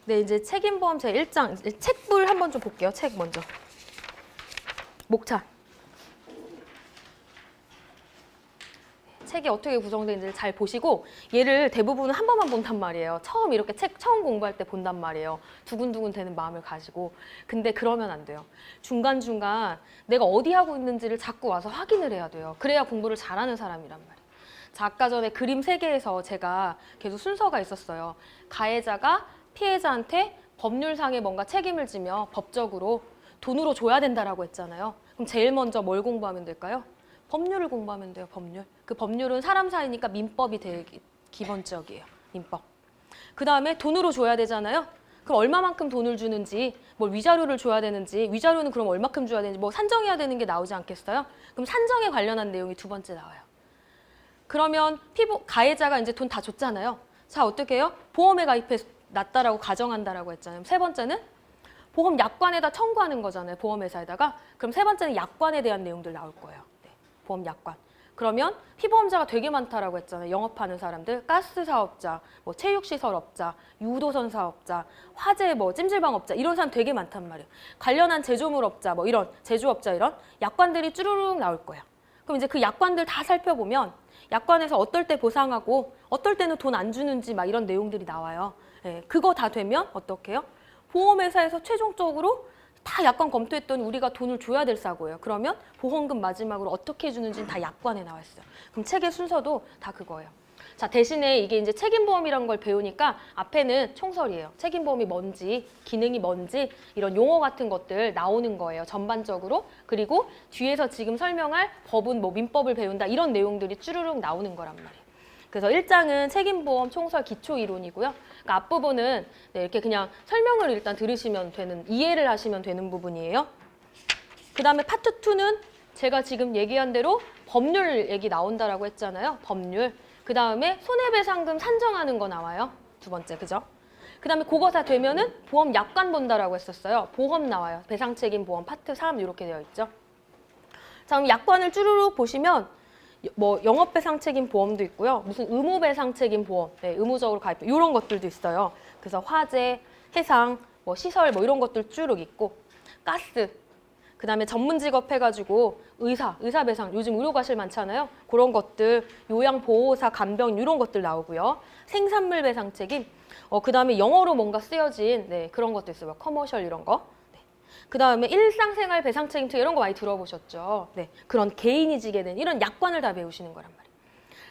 네, 이제 책임보험 제 1장 책불 한번 좀 볼게요. 책 먼저. 목차. 책이 어떻게 구성되는지 잘 보시고 얘를 대부분은 한 번만 본단 말이에요. 처음 이렇게 책 처음 공부할 때 본단 말이에요. 두근두근 되는 마음을 가지고. 근데 그러면 안 돼요. 중간중간 내가 어디 하고 있는지를 자꾸 와서 확인을 해야 돼요. 그래야 공부를 잘하는 사람이란 말이에요. 자, 아까 전에 그림 3개에서 제가 계속 순서가 있었어요. 가해자가 피해자한테 법률상에 뭔가 책임을 지며 법적으로 돈으로 줘야 된다라고 했잖아요. 그럼 제일 먼저 뭘 공부하면 될까요? 법률을 공부하면 돼요, 법률. 그 법률은 사람 사이니까 민법이 되게 기본적이에요, 민법. 그 다음에 돈으로 줘야 되잖아요. 그럼 얼마만큼 돈을 주는지, 뭘 위자료를 줘야 되는지, 위자료는 그럼 얼마큼 줘야 되는지, 뭐 산정해야 되는 게 나오지 않겠어요? 그럼 산정에 관련한 내용이 2번째 나와요. 그러면 가해자가 이제 돈 다 줬잖아요. 자, 어떻게 해요? 보험에 가입해 놨다라고 가정한다라고 했잖아요. 3번째는 보험 약관에다 청구하는 거잖아요, 보험회사에다가. 그럼 3번째는 약관에 대한 내용들 나올 거예요. 보험 약관. 그러면 피보험자가 되게 많다라고 했잖아요. 영업하는 사람들, 가스 사업자, 뭐 체육시설업자, 유도선 사업자, 화재 뭐 찜질방업자 이런 사람 되게 많단 말이에요. 관련한 제조물업자, 뭐 이런 제조업자 이런 약관들이 쭈루룩 나올 거예요. 그럼 이제 그 약관들 다 살펴보면 약관에서 어떨 때 보상하고 어떨 때는 돈 안 주는지 막 이런 내용들이 나와요. 예, 그거 다 되면 어떻게 해요? 보험회사에서 최종적으로 다 약관 검토했더니 우리가 돈을 줘야 될 사고예요. 그러면 보험금 마지막으로 어떻게 해주는지는 다 약관에 나와 있어요. 그럼 책의 순서도 다 그거예요. 자, 대신에 이게 이제 책임보험이라는 걸 배우니까 앞에는 총설이에요. 책임보험이 뭔지, 기능이 뭔지 이런 용어 같은 것들 나오는 거예요. 전반적으로. 그리고 뒤에서 지금 설명할 법은 뭐 민법을 배운다 이런 내용들이 쭈르륵 나오는 거란 말이에요. 그래서 1장은 책임보험 총설 기초이론이고요. 그러니까 앞부분은 네, 이렇게 그냥 설명을 일단 들으시면 되는, 이해를 하시면 되는 부분이에요. 그 다음에 파트 2는 제가 지금 얘기한 대로 법률 얘기 나온다라고 했잖아요. 법률. 그 다음에 손해배상금 산정하는 거 나와요. 2번째, 그죠? 그 다음에 그거 다 되면은 보험 약관 본다라고 했었어요. 보험 나와요. 배상책임 보험 파트 3 이렇게 되어 있죠. 자, 그럼 약관을 쭈루룩 보시면 뭐 영업배상책임 보험도 있고요. 무슨 의무배상책임 보험, 네, 의무적으로 가입 이런 것들도 있어요. 그래서 화재, 해상, 뭐 시설 뭐 이런 것들 쭉 있고 가스, 그 다음에 전문직업 해가지고 의사배상 요즘 의료과실 많잖아요. 그런 것들, 요양보호사, 간병 이런 것들 나오고요. 생산물 배상책임, 그 다음에 영어로 뭔가 쓰여진 네, 그런 것도 있어요. 커머셜 이런 거. 그 다음에 일상생활 배상책임투 이런 거 많이 들어보셨죠? 네, 그런 개인이 지게 된 이런 약관을 다 배우시는 거란 말이에요.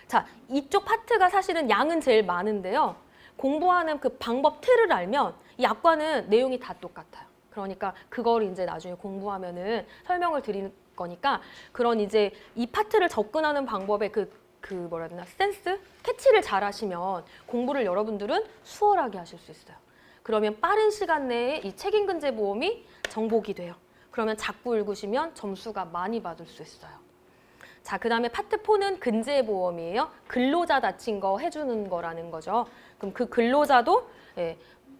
자, 이쪽 파트가 사실은 양은 제일 많은데요. 공부하는 그 방법 틀을 알면 이 약관은 내용이 다 똑같아요. 그러니까 그걸 이제 나중에 공부하면은 설명을 드리는 거니까 그런 이제 이 파트를 접근하는 방법의 그 뭐라 해야 되나 센스? 캐치를 잘 하시면 공부를 여러분들은 수월하게 하실 수 있어요. 그러면 빠른 시간 내에 이 책임근제보험이 정복이 돼요. 그러면 자꾸 읽으시면 점수가 많이 받을 수 있어요. 자, 그 다음에 파트 4는 근제보험이에요. 근로자 다친 거 해주는 거라는 거죠. 그럼 그 근로자도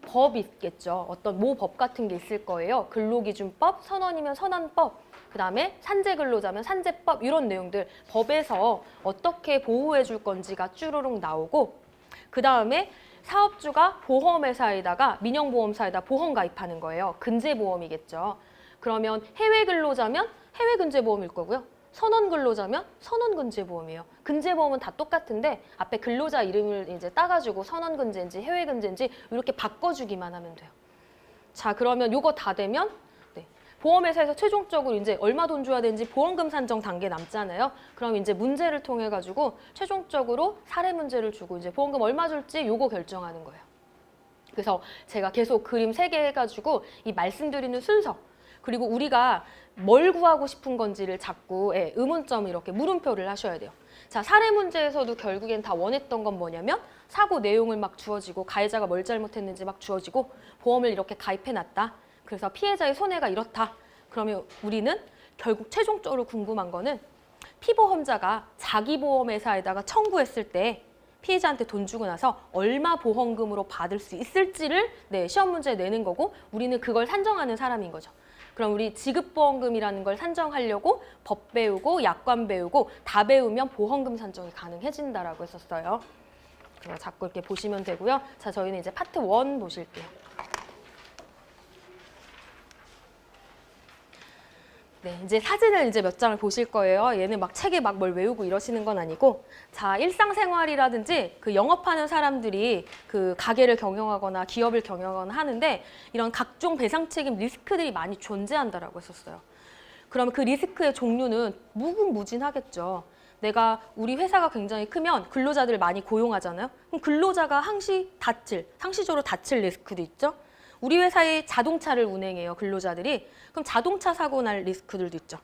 법이 있겠죠. 어떤 법 같은 게 있을 거예요. 근로기준법, 선원이면 선원법, 그 다음에 산재근로자면 산재법 이런 내용들 법에서 어떻게 보호해 줄 건지가 쭈루룩 나오고 그 다음에 사업주가 보험회사에다가 민영보험사에다 보험 가입하는 거예요. 근제보험이겠죠. 그러면 해외 근로자면 해외 근제보험일 거고요. 선원 근로자면 선원 근제보험이에요. 근제보험은 다 똑같은데 앞에 근로자 이름을 이제 따가지고 선원 근제인지 해외 근제인지 이렇게 바꿔주기만 하면 돼요. 자, 그러면 요거 다 되면 보험회사에서 최종적으로 이제 얼마 돈 줘야 되는지 보험금 산정 단계 남잖아요. 그럼 이제 문제를 통해 가지고 최종적으로 사례 문제를 주고 이제 보험금 얼마 줄지 요거 결정하는 거예요. 그래서 제가 계속 그림 3개 해가지고 이 말씀드리는 순서 그리고 우리가 뭘 구하고 싶은 건지를 자꾸 의문점 이렇게 물음표를 하셔야 돼요. 자, 사례 문제에서도 결국엔 다 원했던 건 뭐냐면 사고 내용을 막 주어지고 가해자가 뭘 잘못했는지 막 주어지고 보험을 이렇게 가입해놨다. 그래서 피해자의 손해가 이렇다. 그러면 우리는 결국 최종적으로 궁금한 거는 피보험자가 자기 보험회사에다가 청구했을 때 피해자한테 돈 주고 나서 얼마 보험금으로 받을 수 있을지를 시험 문제에 내는 거고 우리는 그걸 산정하는 사람인 거죠. 그럼 우리 지급보험금이라는 걸 산정하려고 법 배우고 약관 배우고 다 배우면 보험금 산정이 가능해진다라고 했었어요. 그래서 자꾸 이렇게 보시면 되고요. 자, 저희는 이제 파트 1 보실게요. 네, 이제 사진을 이제 몇 장을 보실 거예요. 얘는 막 책에 막 뭘 외우고 이러시는 건 아니고, 자, 일상생활이라든지 그 영업하는 사람들이 그 가게를 경영하거나 기업을 경영하거나 하는데 이런 각종 배상 책임 리스크들이 많이 존재한다라고 했었어요. 그러면 그 리스크의 종류는 무궁무진하겠죠. 내가 우리 회사가 굉장히 크면 근로자들을 많이 고용하잖아요. 그럼 근로자가 상시적으로 다칠 리스크도 있죠. 우리 회사의 자동차를 운행해요, 근로자들이. 그럼 자동차 사고 날 리스크들도 있죠.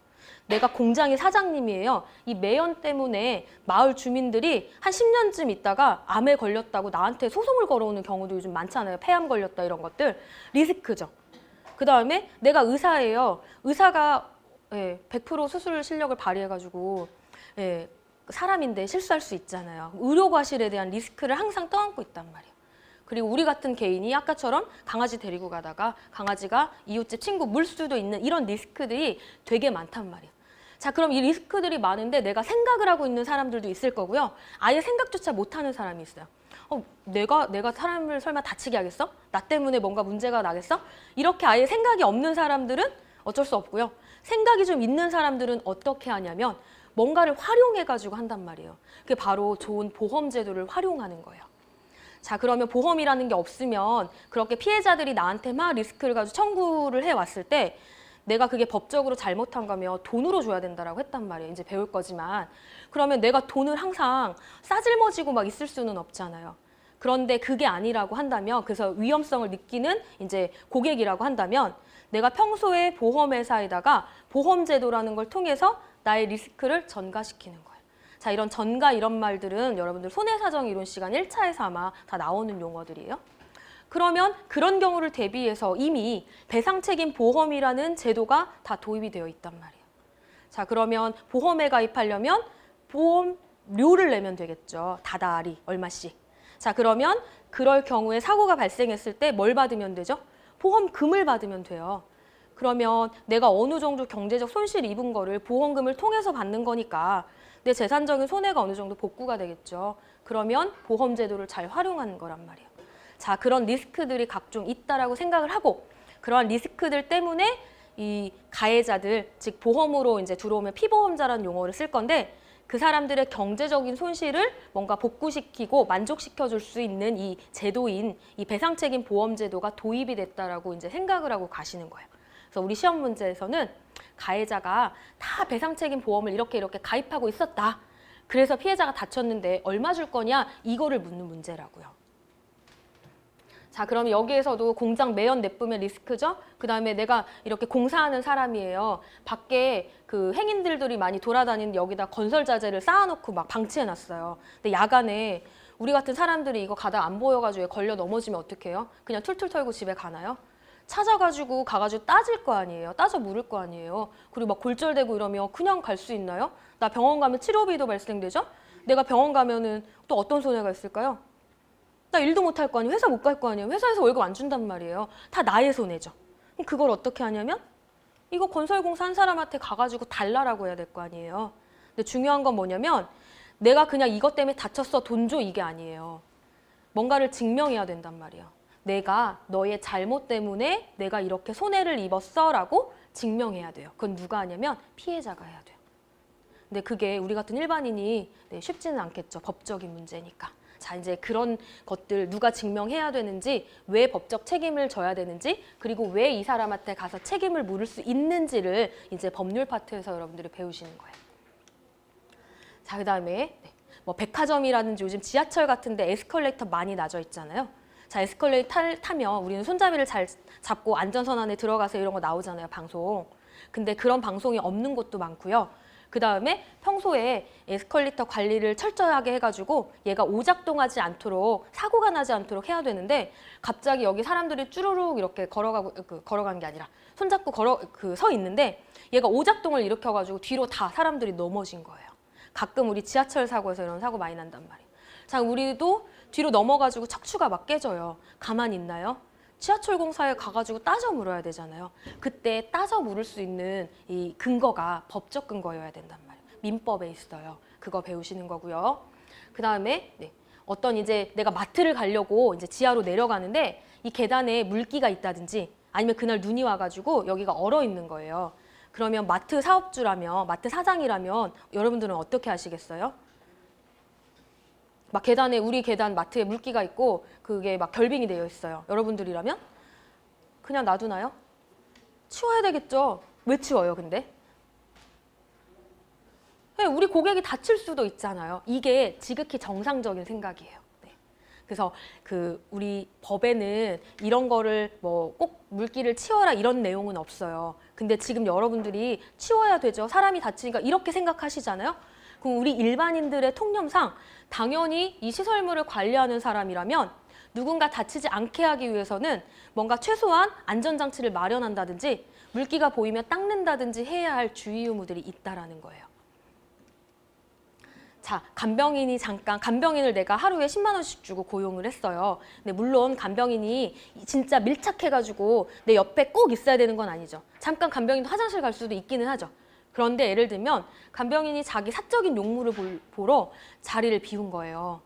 내가 공장의 사장님이에요. 이 매연 때문에 마을 주민들이 한 10년쯤 있다가 암에 걸렸다고 나한테 소송을 걸어오는 경우도 요즘 많잖아요. 폐암 걸렸다 이런 것들. 리스크죠. 그 다음에 내가 의사예요. 의사가 100% 수술 실력을 발휘해가지고 사람인데 실수할 수 있잖아요. 의료과실에 대한 리스크를 항상 떠안고 있단 말이에요. 그리고 우리 같은 개인이 아까처럼 강아지 데리고 가다가 강아지가 이웃집 친구 물 수도 있는 이런 리스크들이 되게 많단 말이에요. 자, 그럼 이 리스크들이 많은데 내가 생각을 하고 있는 사람들도 있을 거고요. 아예 생각조차 못하는 사람이 있어요. 내가 사람을 설마 다치게 하겠어? 나 때문에 뭔가 문제가 나겠어? 이렇게 아예 생각이 없는 사람들은 어쩔 수 없고요. 생각이 좀 있는 사람들은 어떻게 하냐면 뭔가를 활용해가지고 한단 말이에요. 그게 바로 좋은 보험 제도를 활용하는 거예요. 자, 그러면 보험이라는 게 없으면 그렇게 피해자들이 나한테 막 리스크를 가지고 청구를 해왔을 때 내가 그게 법적으로 잘못한 거면 돈으로 줘야 된다라고 했단 말이에요. 이제 배울 거지만. 그러면 내가 돈을 항상 싸질머지고 막 있을 수는 없잖아요. 그런데 그게 아니라고 한다면, 그래서 위험성을 느끼는 이제 고객이라고 한다면 내가 평소에 보험회사에다가 보험제도라는 걸 통해서 나의 리스크를 전가시키는 거예요. 자, 이런 전가 이런 말들은 여러분들 손해사정 이론 시간 1차에서 아마 다 나오는 용어들이에요. 그러면 그런 경우를 대비해서 이미 배상책임 보험이라는 제도가 다 도입이 되어 있단 말이에요. 자, 그러면 보험에 가입하려면 보험료를 내면 되겠죠. 다달이 얼마씩. 자, 그러면 그럴 경우에 사고가 발생했을 때 뭘 받으면 되죠? 보험금을 받으면 돼요. 그러면 내가 어느 정도 경제적 손실을 입은 거를 보험금을 통해서 받는 거니까 내 재산적인 손해가 어느 정도 복구가 되겠죠. 그러면 보험 제도를 잘 활용하는 거란 말이에요. 자, 그런 리스크들이 각종 있다라고 생각을 하고 그러한 리스크들 때문에 이 가해자들, 즉 보험으로 이제 들어오면 피보험자라는 용어를 쓸 건데 그 사람들의 경제적인 손실을 뭔가 복구시키고 만족시켜 줄 수 있는 이 제도인 이 배상책임 보험 제도가 도입이 됐다라고 이제 생각을 하고 가시는 거예요. 그래서 우리 시험 문제에서는 가해자가 다 배상책임 보험을 이렇게 가입하고 있었다. 그래서 피해자가 다쳤는데 얼마 줄 거냐? 이거를 묻는 문제라고요. 자, 그럼 여기에서도 공장 매연 내뿜의 리스크죠? 그 다음에 내가 이렇게 공사하는 사람이에요. 밖에 그 행인들이 많이 돌아다니는데 여기다 건설 자재를 쌓아놓고 막 방치해놨어요. 근데 야간에 우리 같은 사람들이 이거 가다 안 보여가지고 걸려 넘어지면 어떡해요? 그냥 툴툴 털고 집에 가나요? 찾아가지고 가가지고 따질 거 아니에요. 따져 물을 거 아니에요. 그리고 막 골절되고 이러면 그냥 갈 수 있나요? 나 병원 가면 치료비도 발생되죠? 내가 병원 가면은 또 어떤 손해가 있을까요? 나 일도 못 할 거 아니에요. 회사 못 갈 거 아니에요. 회사에서 월급 안 준단 말이에요. 다 나의 손해죠. 그럼 그걸 어떻게 하냐면 이거 건설공사 한 사람한테 가가지고 달라라고 해야 될 거 아니에요. 근데 중요한 건 뭐냐면 내가 그냥 이것 때문에 다쳤어 돈 줘 이게 아니에요. 뭔가를 증명해야 된단 말이에요. 내가 너의 잘못 때문에 내가 이렇게 손해를 입었어 라고 증명해야 돼요. 그건 누가 하냐면 피해자가 해야 돼요. 근데 그게 우리 같은 일반인이 쉽지는 않겠죠. 법적인 문제니까. 자, 이제 그런 것들 누가 증명해야 되는지, 왜 법적 책임을 져야 되는지, 그리고 왜 이 사람한테 가서 책임을 물을 수 있는지를 이제 법률 파트에서 여러분들이 배우시는 거예요. 자, 그다음에 뭐 백화점이라든지 요즘 지하철 같은데 에스컬레이터 많이 나져 있잖아요. 자, 에스컬레이터 타면 우리는 손잡이를 잘 잡고 안전선 안에 들어가서 이런 거 나오잖아요, 방송. 근데 그런 방송이 없는 곳도 많고요. 그 다음에 평소에 에스컬레이터 관리를 철저하게 해가지고 얘가 오작동하지 않도록 사고가 나지 않도록 해야 되는데 갑자기 여기 사람들이 쭈루룩 이렇게 걸어간 게 아니라 손잡고 서 있는데 얘가 오작동을 일으켜가지고 뒤로 다 사람들이 넘어진 거예요. 가끔 우리 지하철 사고에서 이런 사고 많이 난단 말이에요. 자, 우리도 뒤로 넘어가지고 척추가 막 깨져요. 가만히 있나요? 지하철 공사에 가가지고 따져 물어야 되잖아요. 그때 따져 물을 수 있는 이 근거가 법적 근거여야 된단 말이에요. 민법에 있어요. 그거 배우시는 거고요. 그 다음에 어떤 이제 내가 마트를 가려고 이제 지하로 내려가는데 이 계단에 물기가 있다든지 아니면 그날 눈이 와가지고 여기가 얼어 있는 거예요. 그러면 마트 사업주라면, 마트 사장이라면 여러분들은 어떻게 하시겠어요? 막 계단에, 우리 계단 마트에 물기가 있고 그게 막 결빙이 되어 있어요. 여러분들이라면 그냥 놔두나요? 치워야 되겠죠. 왜 치워요, 근데? 네, 우리 고객이 다칠 수도 있잖아요. 이게 지극히 정상적인 생각이에요. 네. 그래서 우리 법에는 이런 거를 뭐 꼭 물기를 치워라 이런 내용은 없어요. 근데 지금 여러분들이 치워야 되죠. 사람이 다치니까 이렇게 생각하시잖아요. 그럼 우리 일반인들의 통념상 당연히 이 시설물을 관리하는 사람이라면 누군가 다치지 않게 하기 위해서는 뭔가 최소한 안전장치를 마련한다든지 물기가 보이면 닦는다든지 해야 할 주의 의무들이 있다라는 거예요. 자, 간병인을 내가 하루에 10만 원씩 주고 고용을 했어요. 근데 물론 간병인이 진짜 밀착해가지고 내 옆에 꼭 있어야 되는 건 아니죠. 잠깐 간병인도 화장실 갈 수도 있기는 하죠. 그런데 예를 들면 간병인이 자기 사적인 용무를 보러 자리를 비운 거예요.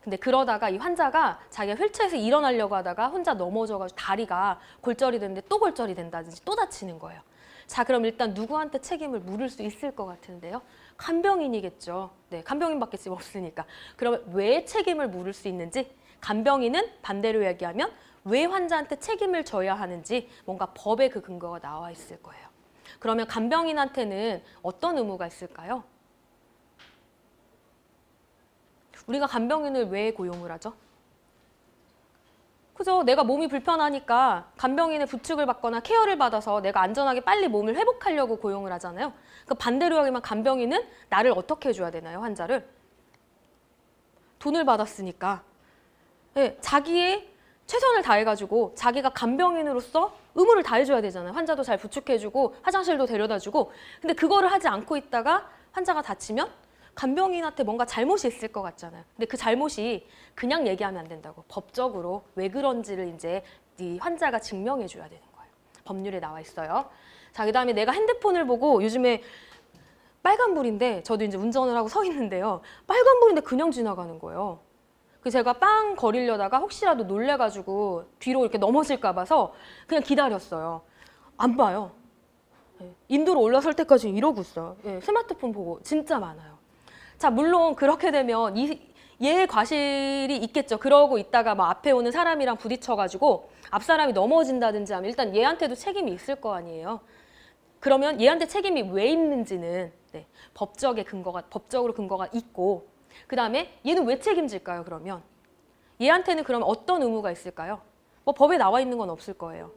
근데 그러다가 이 환자가 자기가 휠체어에서 일어나려고 하다가 혼자 넘어져가지고 다리가 골절이 됐는데 또 골절이 된다든지 또 다치는 거예요. 자, 그럼 일단 누구한테 책임을 물을 수 있을 것 같은데요? 간병인이겠죠. 네, 간병인밖에 지금 없으니까. 그러면 왜 책임을 물을 수 있는지, 간병인은 반대로 얘기하면 왜 환자한테 책임을 져야 하는지 뭔가 법에 그 근거가 나와 있을 거예요. 그러면 간병인한테는 어떤 의무가 있을까요? 우리가 간병인을 왜 고용을 하죠? 그죠? 내가 몸이 불편하니까 간병인의 부축을 받거나 케어를 받아서 내가 안전하게 빨리 몸을 회복하려고 고용을 하잖아요. 그 반대로 하면 간병인은 나를 어떻게 해줘야 되나요, 환자를? 돈을 받았으니까. 네, 자기의 최선을 다해가지고 자기가 간병인으로서 의무를 다해줘야 되잖아요. 환자도 잘 부축해주고 화장실도 데려다주고. 근데 그거를 하지 않고 있다가 환자가 다치면 간병인한테 뭔가 잘못이 있을 것 같잖아요. 근데 그 잘못이 그냥 얘기하면 안 된다고. 법적으로 왜 그런지를 이제 이 환자가 증명해 줘야 되는 거예요. 법률에 나와 있어요. 자, 그다음에 내가 핸드폰을 보고 요즘에 빨간불인데 저도 이제 운전을 하고 서 있는데요. 빨간불인데 그냥 지나가는 거예요. 그래서 제가 빵 거리려다가 혹시라도 놀래가지고 뒤로 이렇게 넘어질까 봐서 그냥 기다렸어요. 안 봐요. 인도로 올라설 때까지 이러고 있어요. 스마트폰 보고 진짜 많아요. 자, 물론 그렇게 되면 얘의 과실이 있겠죠. 그러고 있다가 막 앞에 오는 사람이랑 부딪혀가지고 앞 사람이 넘어진다든지 하면 일단 얘한테도 책임이 있을 거 아니에요. 그러면 얘한테 책임이 왜 있는지는 네, 법적으로 근거가 있고, 그 다음에 얘는 왜 책임질까요? 그러면 얘한테는 그러면 어떤 의무가 있을까요? 뭐 법에 나와 있는 건 없을 거예요.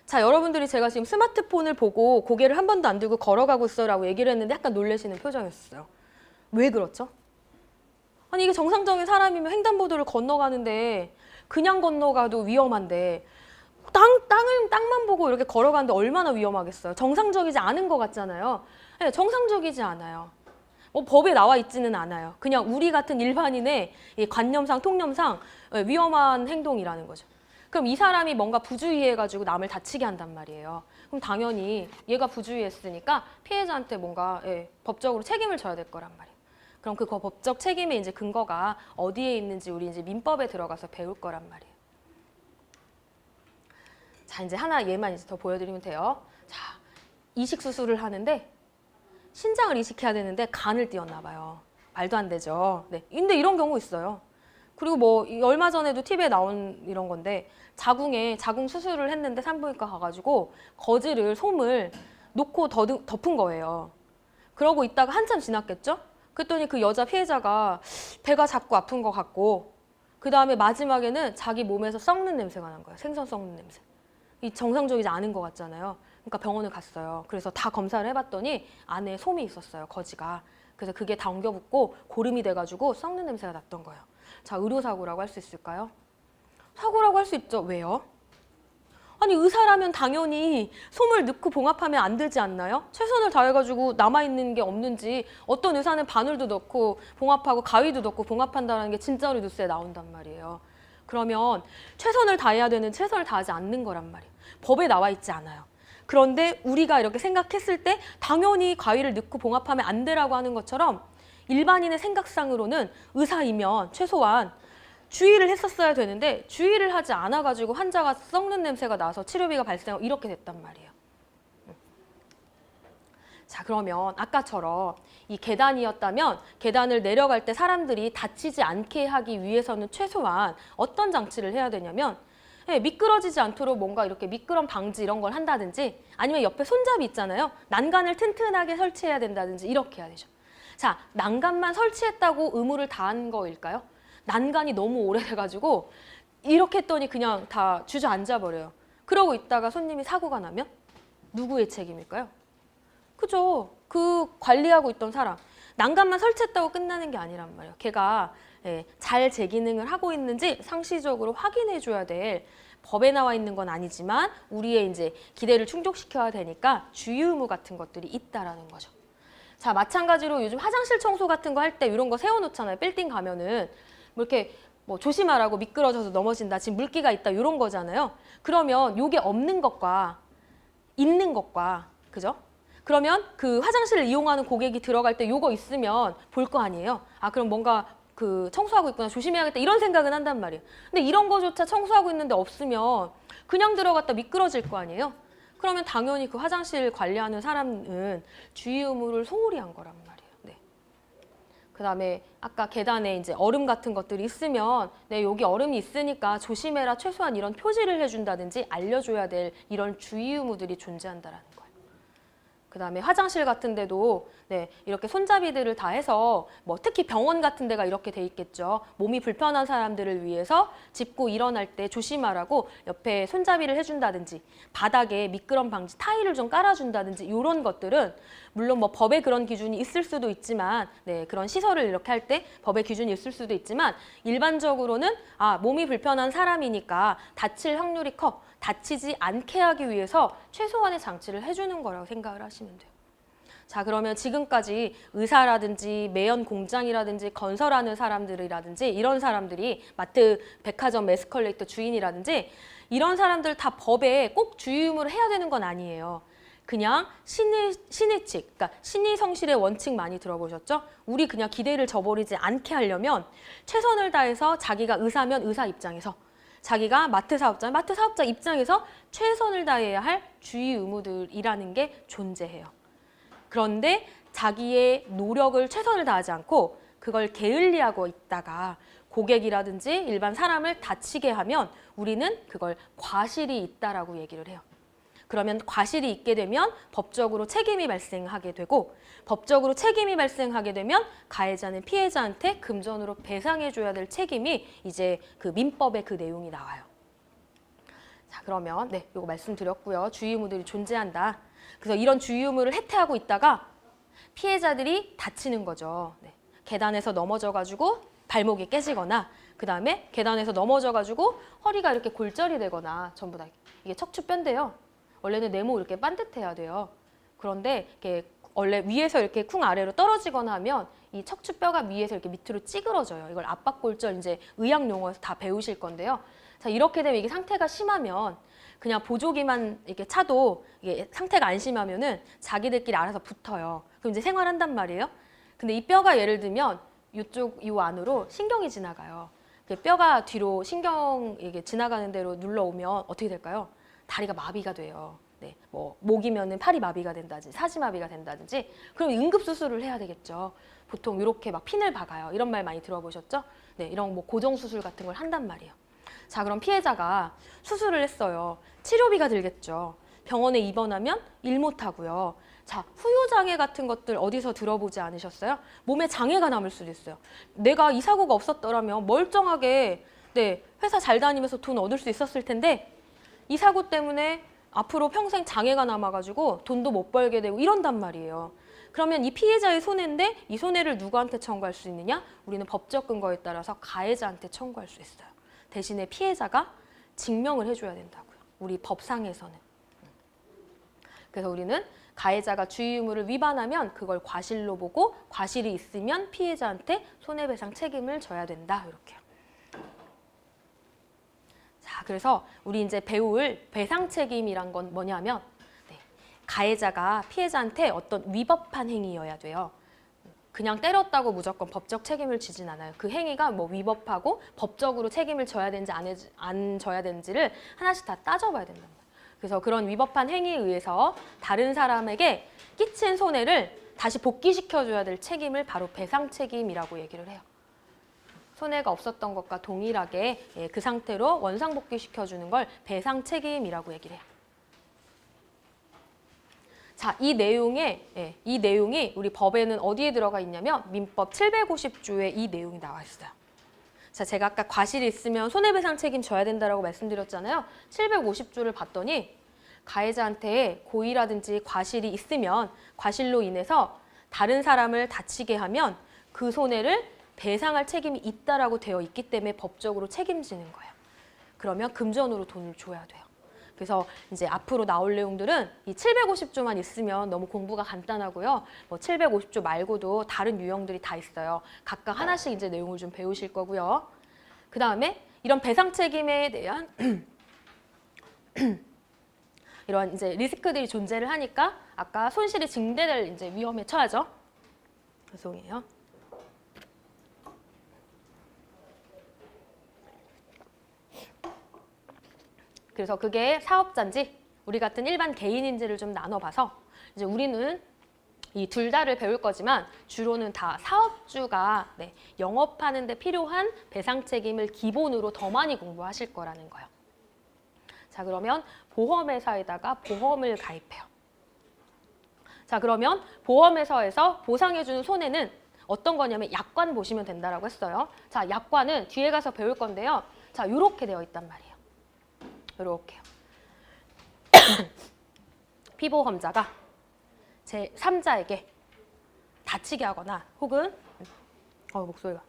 자, 여러분들이 제가 지금 스마트폰을 보고 고개를 한 번도 안 들고 걸어가고 있어라고 얘기를 했는데 약간 놀라시는 표정이었어요. 왜 그렇죠? 아니, 이게 정상적인 사람이면 횡단보도를 건너가는데 그냥 건너가도 위험한데 땅만 보고 이렇게 걸어가는데 얼마나 위험하겠어요. 정상적이지 않은 것 같잖아요. 네, 정상적이지 않아요. 법에 나와 있지는 않아요. 그냥 우리 같은 일반인의 이 관념상, 통념상 위험한 행동이라는 거죠. 그럼 이 사람이 뭔가 부주의해가지고 남을 다치게 한단 말이에요. 그럼 당연히 얘가 부주의했으니까 피해자한테 뭔가 법적으로 책임을 져야 될 거란 말이에요. 그럼 그 법적 책임의 이제 근거가 어디에 있는지 우리 이제 민법에 들어가서 배울 거란 말이에요. 자, 이제 하나 얘만 이제 더 보여드리면 돼요. 자, 이식 수술을 하는데 신장을 이식해야 되는데 간을 띄웠나 봐요. 말도 안 되죠. 네, 근데 이런 경우 있어요. 그리고 뭐 얼마 전에도 TV에 나온 이런 건데 자궁 수술을 했는데 산부인과 가가지고 솜을 놓고 덮은 거예요. 그러고 있다가 한참 지났겠죠? 그랬더니 그 여자 피해자가 배가 자꾸 아픈 것 같고 그 다음에 마지막에는 자기 몸에서 썩는 냄새가 난 거예요. 생선 썩는 냄새. 이 정상적이지 않은 것 같잖아요. 그러니까 병원을 갔어요. 그래서 다 검사를 해봤더니 안에 솜이 있었어요. 거지가. 그래서 그게 다 엉겨붙고 고름이 돼가지고 썩는 냄새가 났던 거예요. 자, 의료사고라고 할 수 있을까요? 사고라고 할 수 있죠. 왜요? 아니, 의사라면 당연히 솜을 넣고 봉합하면 안 되지 않나요? 최선을 다해가지고 남아있는 게 없는지 어떤 의사는 바늘도 넣고 봉합하고 가위도 넣고 봉합한다는 게 진짜로 뉴스에 나온단 말이에요. 그러면 최선을 다해야 되는 최선을 다하지 않는 거란 말이에요. 법에 나와 있지 않아요. 그런데 우리가 이렇게 생각했을 때 당연히 가위를 넣고 봉합하면 안 되라고 하는 것처럼 일반인의 생각상으로는 의사이면 최소한 주의를 했었어야 되는데 주의를 하지 않아가지고 환자가 썩는 냄새가 나서 치료비가 발생하고 이렇게 됐단 말이에요. 자, 그러면 아까처럼 이 계단이었다면 계단을 내려갈 때 사람들이 다치지 않게 하기 위해서는 최소한 어떤 장치를 해야 되냐면 미끄러지지 않도록 뭔가 이렇게 미끄럼 방지 이런 걸 한다든지 아니면 옆에 손잡이 있잖아요. 난간을 튼튼하게 설치해야 된다든지 이렇게 해야 되죠. 자, 난간만 설치했다고 의무를 다한 거일까요? 난간이 너무 오래돼가지고 이렇게 했더니 그냥 다 주저앉아 버려요. 그러고 있다가 손님이 사고가 나면 누구의 책임일까요? 그죠? 그 관리하고 있던 사람. 난간만 설치했다고 끝나는 게 아니란 말이에요. 걔가 잘 제 기능을 하고 있는지 상시적으로 확인해 줘야 될 법에 나와 있는 건 아니지만 우리의 이제 기대를 충족시켜야 되니까 주의 의무 같은 것들이 있다라는 거죠. 자, 마찬가지로 요즘 화장실 청소 같은 거 할 때 이런 거 세워놓잖아요. 빌딩 가면은 뭐 이렇게 뭐 조심하라고 미끄러져서 넘어진다. 지금 물기가 있다. 이런 거잖아요. 그러면 요게 없는 것과 있는 것과 그죠? 그러면 그 화장실을 이용하는 고객이 들어갈 때 요거 있으면 볼 거 아니에요. 아, 그럼 뭔가 그 청소하고 있구나. 조심해야겠다. 이런 생각은 한단 말이에요. 근데 이런 거조차 청소하고 있는데 없으면 그냥 들어갔다 미끄러질 거 아니에요. 그러면 당연히 그 화장실 관리하는 사람은 주의 의무를 소홀히 한 거란 말이에요. 네. 그다음에 아까 계단에 이제 얼음 같은 것들이 있으면 네, 여기 얼음이 있으니까 조심해라. 최소한 이런 표지를 해준다든지 알려줘야 될 이런 주의 의무들이 존재한다라는 거예요. 그다음에 화장실 같은 데도 네, 이렇게 손잡이들을 다 해서 뭐 특히 병원 같은 데가 이렇게 돼 있겠죠. 몸이 불편한 사람들을 위해서 짚고 일어날 때 조심하라고 옆에 손잡이를 해준다든지 바닥에 미끄럼 방지 타일을 좀 깔아준다든지 이런 것들은 물론 뭐 법에 그런 기준이 있을 수도 있지만 네, 그런 시설을 이렇게 할 때 법의 기준이 있을 수도 있지만 일반적으로는 아, 몸이 불편한 사람이니까 다칠 확률이 커. 다치지 않게 하기 위해서 최소한의 장치를 해주는 거라고 생각을 하시면 돼요. 자, 그러면 지금까지 의사라든지 매연 공장이라든지 건설하는 사람들이라든지 이런 사람들이 마트, 백화점, 에스컬레이터 주인이라든지 이런 사람들 다 법에 꼭 주의 의무를 해야 되는 건 아니에요. 그냥 신의칙, 그러니까 신의성실의 원칙 많이 들어보셨죠? 우리 그냥 기대를 저버리지 않게 하려면 최선을 다해서 자기가 의사면 의사 입장에서 자기가 마트 사업자 입장에서 최선을 다해야 할 주의 의무들이라는 게 존재해요. 그런데 자기의 노력을 최선을 다하지 않고 그걸 게을리하고 있다가 고객이라든지 일반 사람을 다치게 하면 우리는 그걸 과실이 있다라고 얘기를 해요. 그러면 과실이 있게 되면 법적으로 책임이 발생하게 되고 법적으로 책임이 발생하게 되면 가해자는 피해자한테 금전으로 배상해줘야 될 책임이 이제 그 민법의 그 내용이 나와요. 자, 그러면 네, 요거 말씀드렸고요. 주의 의무들이 존재한다. 그래서 이런 주의 의무를 해태하고 있다가 피해자들이 다치는 거죠. 네. 계단에서 넘어져가지고 발목이 깨지거나 그 다음에 계단에서 넘어져가지고 허리가 이렇게 골절이 되거나 전부 다 이게 척추뼈인데요. 원래는 네모 이렇게 반듯해야 돼요. 그런데 이렇게 원래 위에서 이렇게 쿵 아래로 떨어지거나 하면 이 척추뼈가 위에서 이렇게 밑으로 찌그러져요. 이걸 압박골절 이제 의학 용어에서 다 배우실 건데요. 자, 이렇게 되면 이게 상태가 심하면 그냥 보조기만 이렇게 차도 이게 상태가 안 심하면은 자기들끼리 알아서 붙어요. 그럼 이제 생활한단 말이에요. 근데 이 뼈가 예를 들면 이쪽 이 안으로 신경이 지나가요. 뼈가 뒤로 신경 이게 지나가는 대로 눌러오면 어떻게 될까요? 다리가 마비가 돼요. 네, 뭐 목이면은 팔이 마비가 된다든지 사지마비가 된다든지 그럼 응급 수술을 해야 되겠죠. 보통 이렇게 막 핀을 박아요. 이런 말 많이 들어보셨죠? 네, 이런 뭐 고정 수술 같은 걸 한단 말이에요. 자, 그럼 피해자가 수술을 했어요. 치료비가 들겠죠. 병원에 입원하면 일 못하고요. 자, 후유장애 같은 것들 어디서 들어보지 않으셨어요? 몸에 장애가 남을 수도 있어요. 내가 이 사고가 없었더라면 멀쩡하게 네, 회사 잘 다니면서 돈 얻을 수 있었을 텐데 이 사고 때문에 앞으로 평생 장애가 남아가지고 돈도 못 벌게 되고 이런단 말이에요. 그러면 이 피해자의 손해인데 이 손해를 누구한테 청구할 수 있느냐? 우리는 법적 근거에 따라서 가해자한테 청구할 수 있어요. 대신에 피해자가 증명을 해줘야 된다고요. 우리 법상에서는. 그래서 우리는 가해자가 주의 의무를 위반하면 그걸 과실로 보고 과실이 있으면 피해자한테 손해배상 책임을 져야 된다. 이렇게요. 자, 그래서 우리 이제 배울 배상 책임이란 건 뭐냐면 네, 가해자가 피해자한테 어떤 위법한 행위여야 돼요. 그냥 때렸다고 무조건 법적 책임을 지진 않아요. 그 행위가 뭐 위법하고 법적으로 책임을 져야 되는지 안 져야 되는지를 하나씩 다 따져봐야 된단 말이에요. 그래서 그런 위법한 행위에 의해서 다른 사람에게 끼친 손해를 다시 복귀시켜줘야 될 책임을 바로 배상 책임이라고 얘기를 해요. 손해가 없었던 것과 동일하게 그 상태로 원상복귀시켜주는 걸 배상 책임이라고 얘기를 해요. 자, 이 내용이 우리 법에는 어디에 들어가 있냐면 민법 750조에 이 내용이 나와 있어요. 자, 제가 아까 과실이 있으면 손해배상 책임 져야 된다라고 말씀드렸잖아요. 750조를 봤더니 가해자한테 고의라든지 과실이 있으면 과실로 인해서 다른 사람을 다치게 하면 그 손해를 배상할 책임이 있다라고 되어 있기 때문에 법적으로 책임지는 거예요. 그러면 금전으로 돈을 줘야 돼요. 그래서 이제 앞으로 나올 내용들은 이 750조만 있으면 너무 공부가 간단하고요. 뭐 750조 말고도 다른 유형들이 다 있어요. 각각 하나씩 이제 내용을 좀 배우실 거고요. 그 다음에 이런 배상 책임에 대한 이런 이제 리스크들이 존재를 하니까 아까 손실이 증대될 이제 위험에 처하죠. 죄송해요. 그래서 그게 사업자인지 우리 같은 일반 개인인지를 좀 나눠봐서 이제 우리는 이 둘 다를 배울 거지만 주로는 다 사업주가 영업하는 데 필요한 배상 책임을 기본으로 더 많이 공부하실 거라는 거예요. 자, 그러면 보험회사에다가 보험을 가입해요. 자, 그러면 보험회사에서 보상해주는 손해는 어떤 거냐면 약관 보시면 된다라고 했어요. 자, 약관은 뒤에 가서 배울 건데요. 자, 이렇게 되어 있단 말이에요. 이렇게요. 피보험자가 제3자에게 다치게 하거나 혹은 목소리가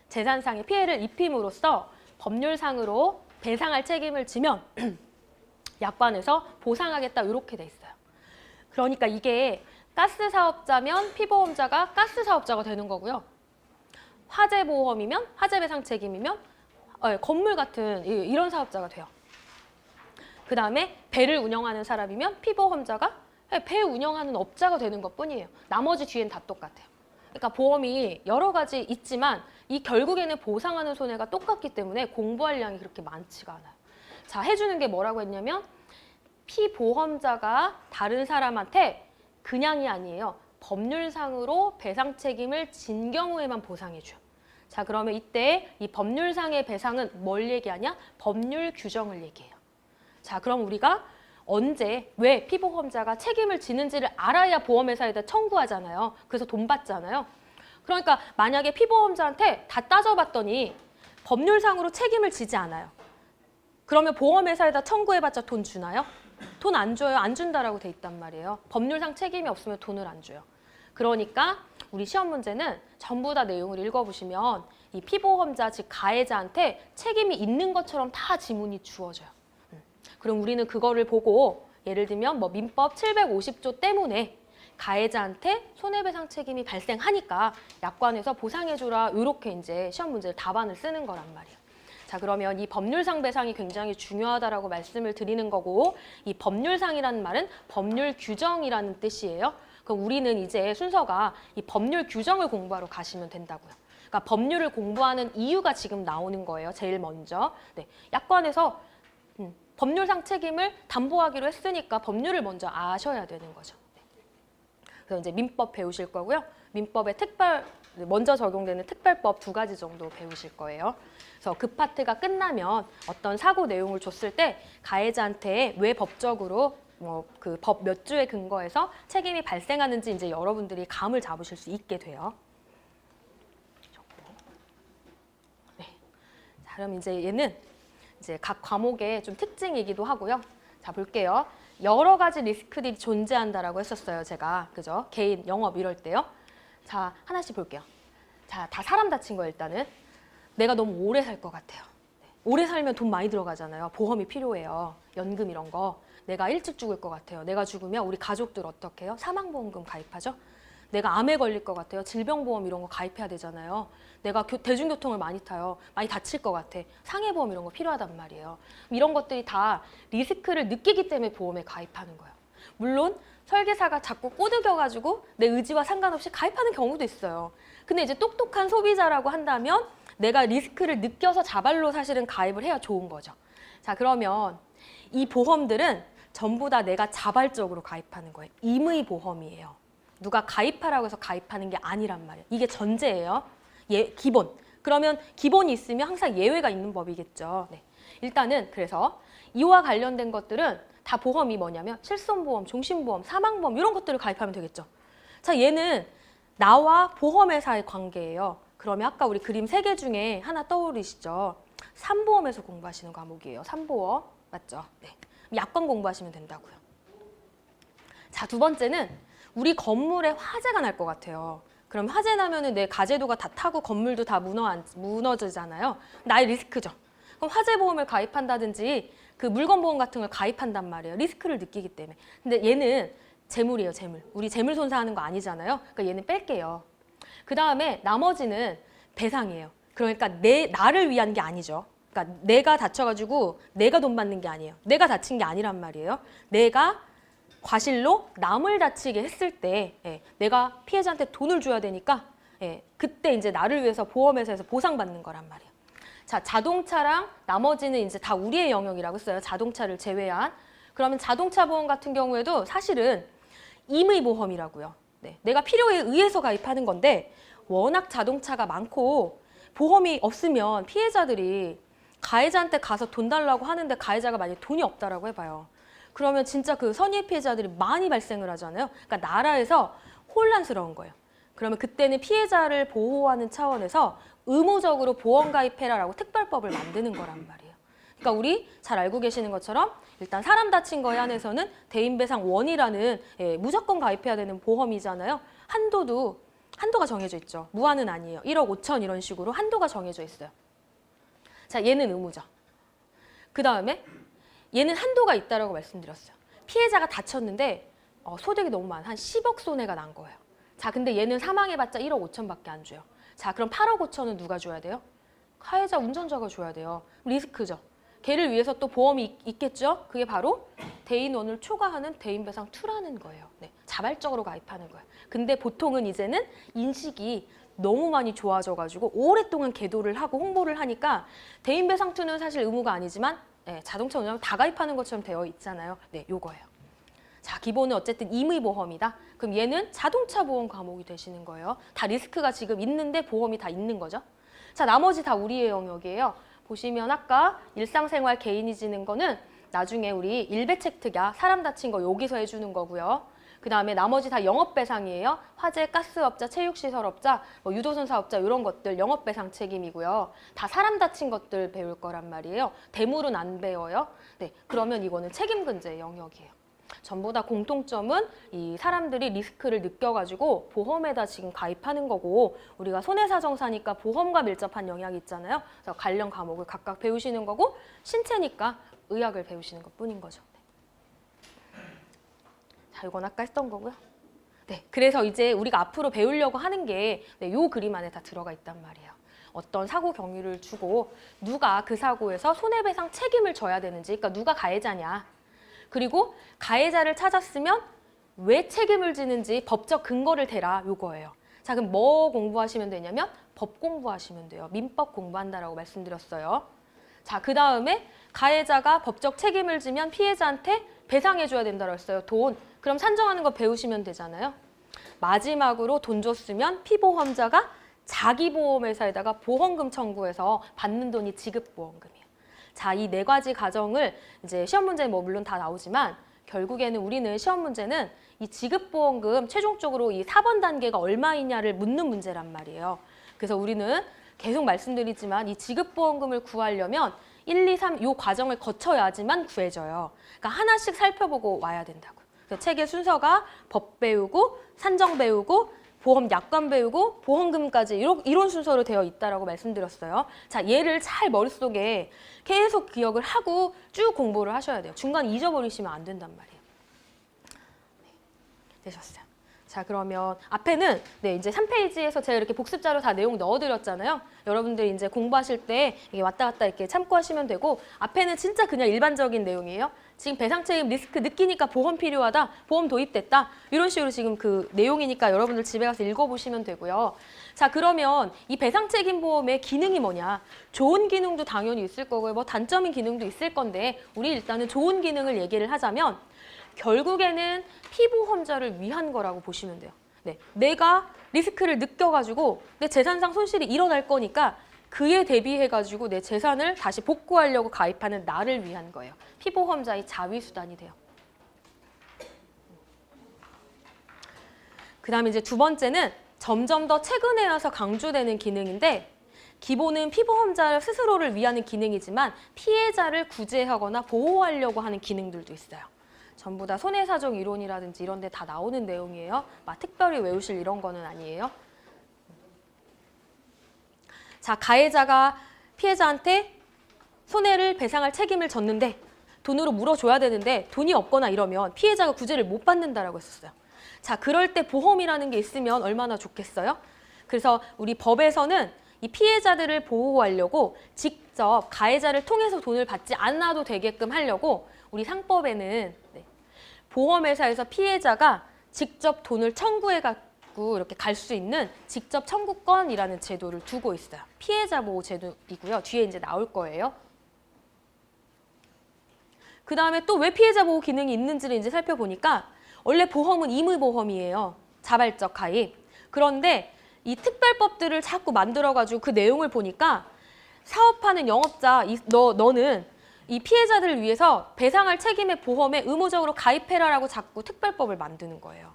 재산상의 피해를 입힘으로써 법률상으로 배상할 책임을 지면 약관에서 보상하겠다 이렇게 돼 있어요. 그러니까 이게 가스 사업자면 피보험자가 가스 사업자가 되는 거고요. 화재 보험이면 화재 배상 책임이면 건물 같은 이런 사업자가 돼요. 그 다음에 배를 운영하는 사람이면 피보험자가 배 운영하는 업자가 되는 것뿐이에요. 나머지 뒤엔 다 똑같아요. 그러니까 보험이 여러 가지 있지만 이 결국에는 보상하는 손해가 똑같기 때문에 공부할 양이 그렇게 많지가 않아요. 자, 해주는 게 뭐라고 했냐면 피보험자가 다른 사람한테 그냥이 아니에요. 법률상으로 배상 책임을 진 경우에만 보상해줘요. 자, 그러면 이때 이 법률상의 배상은 뭘 얘기하냐? 법률 규정을 얘기해요. 자, 그럼 우리가 언제, 왜 피보험자가 책임을 지는지를 알아야 보험회사에다 청구하잖아요. 그래서 돈 받잖아요. 그러니까 만약에 피보험자한테 다 따져봤더니 법률상으로 책임을 지지 않아요. 그러면 보험회사에다 청구해봤자 돈 주나요? 돈 안 줘요. 안 준다라고 돼 있단 말이에요. 법률상 책임이 없으면 돈을 안 줘요. 그러니까 우리 시험 문제는 전부 다 내용을 읽어보시면 이 피보험자, 즉 가해자한테 책임이 있는 것처럼 다 지문이 주어져요. 그럼 우리는 그거를 보고 예를 들면 뭐 민법 750조 때문에 가해자한테 손해배상 책임이 발생하니까 약관에서 보상해줘라 이렇게 이제 시험 문제를 답안을 쓰는 거란 말이에요. 자, 그러면 이 법률상 배상이 굉장히 중요하다라고 말씀을 드리는 거고 이 법률상이라는 말은 법률 규정이라는 뜻이에요. 그럼 우리는 이제 순서가 이 법률 규정을 공부하러 가시면 된다고요. 그러니까 법률을 공부하는 이유가 지금 나오는 거예요. 제일 먼저. 약관에서 법률상 책임을 담보하기로 했으니까 법률을 먼저 아셔야 되는 거죠. 그래서 이제 민법 배우실 거고요. 민법에 먼저 적용되는 특별법 2가지 정도 배우실 거예요. 그래서 그 파트가 끝나면 어떤 사고 내용을 줬을 때 가해자한테 왜 법적으로 그 법 몇 조에 근거해서 책임이 발생하는지 이제 여러분들이 감을 잡으실 수 있게 돼요. 네. 자, 그럼 이제 얘는 이제 각 과목의 좀 특징이기도 하고요. 자, 볼게요. 여러 가지 리스크들이 존재한다라고 했었어요, 제가. 그죠? 개인, 영업 이럴 때요. 자, 하나씩 볼게요. 자, 다 사람 다친 거 일단은. 내가 너무 오래 살 것 같아요. 오래 살면 돈 많이 들어가잖아요. 보험이 필요해요. 연금 이런 거. 내가 일찍 죽을 것 같아요. 내가 죽으면 우리 가족들 어떻게 해요? 사망보험금 가입하죠? 내가 암에 걸릴 것 같아요. 질병보험 이런 거 가입해야 되잖아요. 내가 대중교통을 많이 타요. 많이 다칠 것 같아. 상해보험 이런 거 필요하단 말이에요. 이런 것들이 다 리스크를 느끼기 때문에 보험에 가입하는 거예요. 물론 설계사가 자꾸 꼬드겨가지고 내 의지와 상관없이 가입하는 경우도 있어요. 근데 이제 똑똑한 소비자라고 한다면 내가 리스크를 느껴서 자발로 사실은 가입을 해야 좋은 거죠. 자, 그러면 이 보험들은 전부 다 내가 자발적으로 가입하는 거예요. 임의보험이에요. 누가 가입하라고 해서 가입하는 게 아니란 말이에요. 이게 전제예요. 기본. 그러면 기본이 있으면 항상 예외가 있는 법이겠죠. 네. 일단은 그래서 이와 관련된 것들은 다 보험이 뭐냐면 실손보험, 종신보험, 사망보험 이런 것들을 가입하면 되겠죠. 자, 얘는 나와 보험회사의 관계예요. 그러면 아까 우리 그림 3개 중에 하나 떠오르시죠? 삼보험에서 공부하시는 과목이에요. 삼보험. 맞죠? 네. 약관 공부하시면 된다고요. 자, 두 번째는 우리 건물에 화재가 날 것 같아요. 그럼 화재 나면은 내 가재도가 다 타고 건물도 다 무너지잖아요. 나의 리스크죠. 그럼 화재보험을 가입한다든지 그 물건보험 같은 걸 가입한단 말이에요. 리스크를 느끼기 때문에. 근데 얘는 재물이에요, 재물. 우리 재물 손상하는 거 아니잖아요. 그러니까 얘는 뺄게요. 그 다음에 나머지는 배상이에요. 그러니까 나를 위한 게 아니죠. 그러니까 내가 다쳐가지고 내가 돈 받는 게 아니에요. 내가 다친 게 아니란 말이에요. 내가 과실로 남을 다치게 했을 때 내가 피해자한테 돈을 줘야 되니까 그때 이제 나를 위해서 보험회사에서 보상받는 거란 말이에요. 자, 자동차랑 나머지는 이제 다 우리의 영역이라고 써요. 자동차를 제외한. 그러면 자동차 보험 같은 경우에도 사실은 임의보험이라고요. 네, 내가 필요에 의해서 가입하는 건데 워낙 자동차가 많고 보험이 없으면 피해자들이 가해자한테 가서 돈 달라고 하는데 가해자가 만약에 돈이 없다라고 해봐요. 그러면 진짜 그 선의 피해자들이 많이 발생을 하잖아요. 그러니까 나라에서 혼란스러운 거예요. 그러면 그때는 피해자를 보호하는 차원에서 의무적으로 보험 가입해라라고 특별법을 만드는 거란 말이에요. 그러니까 우리 잘 알고 계시는 것처럼 일단 사람 다친 거에 한해서는 대인배상원이라는 무조건 가입해야 되는 보험이잖아요. 한도가 정해져 있죠. 무한은 아니에요. 1억 5천 이런 식으로 한도가 정해져 있어요. 자, 얘는 의무죠. 그 다음에 얘는 한도가 있다라고 말씀드렸어요. 피해자가 다쳤는데 소득이 너무 많아. 한 10억 손해가 난 거예요. 자, 근데 얘는 사망해봤자 1억 5천밖에 안 줘요. 자, 그럼 8억 5천은 누가 줘야 돼요? 가해자 운전자가 줘야 돼요. 리스크죠. 걔를 위해서 또 보험이 있겠죠? 그게 바로 대인원을 초과하는 대인배상 2라는 거예요. 네, 자발적으로 가입하는 거예요. 근데 보통은 이제는 인식이 너무 많이 좋아져가지고 오랫동안 계도를 하고 홍보를 하니까 대인배상 2는 사실 의무가 아니지만 자동차 운전하면 다 가입하는 것처럼 되어 있잖아요. 네, 요거예요. 자, 기본은 어쨌든 임의보험이다. 그럼 얘는 자동차 보험 과목이 되시는 거예요. 다 리스크가 지금 있는데 보험이 다 있는 거죠. 자, 나머지 다 우리의 영역이에요. 보시면 아까 일상생활 개인이 지는 거는 나중에 우리 일배책특약 사람 다친 거 여기서 해주는 거고요. 그 다음에 나머지 다 영업배상이에요. 화재, 가스업자, 체육시설업자, 유도선 사업자 이런 것들 영업배상 책임이고요. 다 사람 다친 것들 배울 거란 말이에요. 대물은 안 배워요. 네, 그러면 이거는 책임근제 영역이에요. 전부 다 공통점은 이 사람들이 리스크를 느껴가지고 보험에다 지금 가입하는 거고 우리가 손해사정사니까 보험과 밀접한 영향이 있잖아요. 그래서 관련 과목을 각각 배우시는 거고 신체니까 의학을 배우시는 것뿐인 거죠. 자, 이건 아까 했던 거고요. 네, 그래서 이제 우리가 앞으로 배우려고 하는 게 요 그림 안에 다 들어가 있단 말이에요. 어떤 사고 경위를 주고 누가 그 사고에서 손해배상 책임을 져야 되는지, 그러니까 누가 가해자냐. 그리고 가해자를 찾았으면 왜 책임을 지는지 법적 근거를 대라 요거예요. 자, 그럼 뭐 공부하시면 되냐면 법 공부하시면 돼요. 민법 공부한다라고 말씀드렸어요. 자, 그 다음에 가해자가 법적 책임을 지면 피해자한테 배상해줘야 된다고 했어요. 돈. 그럼 산정하는 거 배우시면 되잖아요. 마지막으로 돈 줬으면 피보험자가 자기 보험회사에다가 보험금 청구해서 받는 돈이 지급보험금이에요. 자, 이 4가지 과정을 이제 시험 문제는 뭐 물론 다 나오지만 결국에는 우리는 시험 문제는 이 지급보험금 최종적으로 이 4번 단계가 얼마이냐를 묻는 문제란 말이에요. 그래서 우리는 계속 말씀드리지만 이 지급보험금을 구하려면 1, 2, 3 이 과정을 거쳐야지만 구해져요. 그러니까 하나씩 살펴보고 와야 된다고. 그래서 책의 순서가 법 배우고 산정 배우고 보험 약관 배우고 보험금까지 이런 순서로 되어 있다라고 말씀드렸어요. 자, 얘를 잘 머릿속에 계속 기억을 하고 쭉 공부를 하셔야 돼요. 중간 잊어버리시면 안 된단 말이에요. 네, 되셨어요. 자, 그러면 앞에는 네, 이제 3페이지에서 제가 이렇게 복습자료 다 내용 넣어드렸잖아요. 여러분들 이제 공부하실 때 이게 왔다 갔다 이렇게 참고하시면 되고, 앞에는 진짜 그냥 일반적인 내용이에요. 지금 배상책임 리스크 느끼니까 보험 필요하다, 보험 도입됐다, 이런 식으로 지금 그 내용이니까 여러분들 집에 가서 읽어보시면 되고요. 자, 그러면 이 배상책임보험의 기능이 뭐냐? 좋은 기능도 당연히 있을 거고요. 뭐 단점인 기능도 있을 건데, 우리 일단은 좋은 기능을 얘기를 하자면 결국에는 피보험자를 위한 거라고 보시면 돼요. 네, 내가 리스크를 느껴가지고 내 재산상 손실이 일어날 거니까 그에 대비해가지고 내 재산을 다시 복구하려고 가입하는 나를 위한 거예요. 피보험자의 자위수단이 돼요. 그 다음에 이제 두 번째는 점점 더 최근에 와서 강조되는 기능인데, 기본은 피보험자 스스로를 위하는 기능이지만 피해자를 구제하거나 보호하려고 하는 기능들도 있어요. 전부 다 손해사정 이론이라든지 이런 데 다 나오는 내용이에요. 막 특별히 외우실 이런 거는 아니에요. 자, 가해자가 피해자한테 손해를 배상할 책임을 졌는데 돈으로 물어줘야 되는데 돈이 없거나 이러면 피해자가 구제를 못 받는다라고 했었어요. 자, 그럴 때 보험이라는 게 있으면 얼마나 좋겠어요? 그래서 우리 법에서는 이 피해자들을 보호하려고 직접 가해자를 통해서 돈을 받지 않아도 되게끔 하려고 우리 상법에는 보험회사에서 피해자가 직접 돈을 청구해갖고 이렇게 갈 수 있는 직접 청구권이라는 제도를 두고 있어요. 피해자 보호 제도이고요. 뒤에 이제 나올 거예요. 그 다음에 또 왜 피해자 보호 기능이 있는지를 이제 살펴보니까, 원래 보험은 의무보험이에요. 자발적 가입. 그런데 이 특별법들을 자꾸 만들어가지고 그 내용을 보니까 사업하는 영업자, 너는 이 피해자들을 위해서 배상할 책임의 보험에 의무적으로 가입해라라고 자꾸 특별법을 만드는 거예요.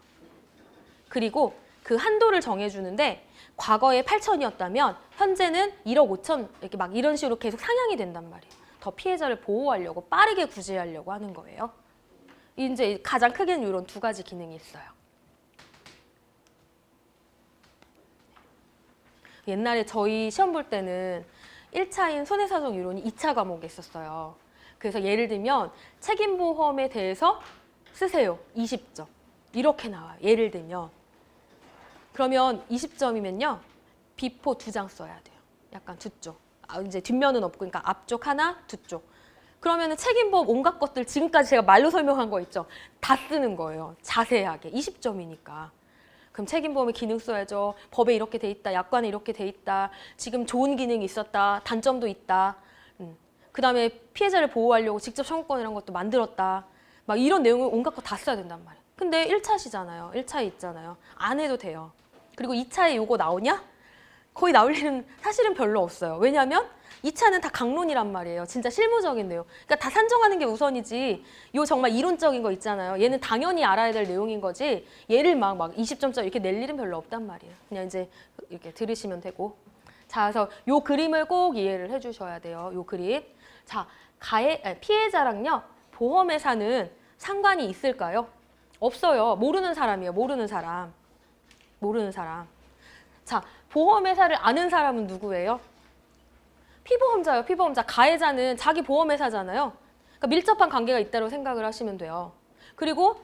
그리고 그 한도를 정해주는데 과거에 8천이었다면 현재는 1억 5천 이렇게 막 이런 식으로 계속 상향이 된단 말이에요. 더 피해자를 보호하려고 빠르게 구제하려고 하는 거예요. 이제 가장 크게는 이런 두 가지 기능이 있어요. 옛날에 저희 시험 볼 때는 1차인 손해사정 이론이 2차 과목에 있었어요. 그래서 예를 들면 책임보험에 대해서 쓰세요. 20점. 이렇게 나와요. 예를 들면. 그러면 20점이면요. 비포 2장 써야 돼요. 약간 두 쪽. 이제 뒷면은 없고, 그러니까 앞쪽 하나, 두 쪽. 그러면은 책임보험 온갖 것들 지금까지 제가 말로 설명한 거 있죠. 다 쓰는 거예요. 자세하게. 20점이니까. 그럼 책임보험의 기능 써야죠. 법에 이렇게 돼 있다. 약관에 이렇게 돼 있다. 지금 좋은 기능이 있었다. 단점도 있다. 그 다음에 피해자를 보호하려고 직접 청구권이라는 것도 만들었다. 막 이런 내용을 온갖 거 다 써야 된단 말이에요. 근데 1차시잖아요. 1차에 있잖아요. 안 해도 돼요. 그리고 2차에 요거 나오냐? 거의 나올 일은 사실은 별로 없어요. 왜냐하면 2차는 다 강론이란 말이에요. 진짜 실무적인 내용. 그러니까 다 산정하는 게 우선이지, 요 정말 이론적인 거 있잖아요. 얘는 당연히 알아야 될 내용인 거지, 얘를 막 20점짜리 이렇게 낼 일은 별로 없단 말이에요. 그냥 이제 이렇게 들으시면 되고. 자, 그래서 요 그림을 꼭 이해를 해주셔야 돼요. 요 그림. 자, 피해자랑요, 보험회사는 상관이 있을까요? 없어요. 모르는 사람이에요. 모르는 사람. 모르는 사람. 자, 보험회사를 아는 사람은 누구예요? 피보험자예요. 피보험자. 가해자는 자기 보험회사잖아요. 그러니까 밀접한 관계가 있다고 생각을 하시면 돼요. 그리고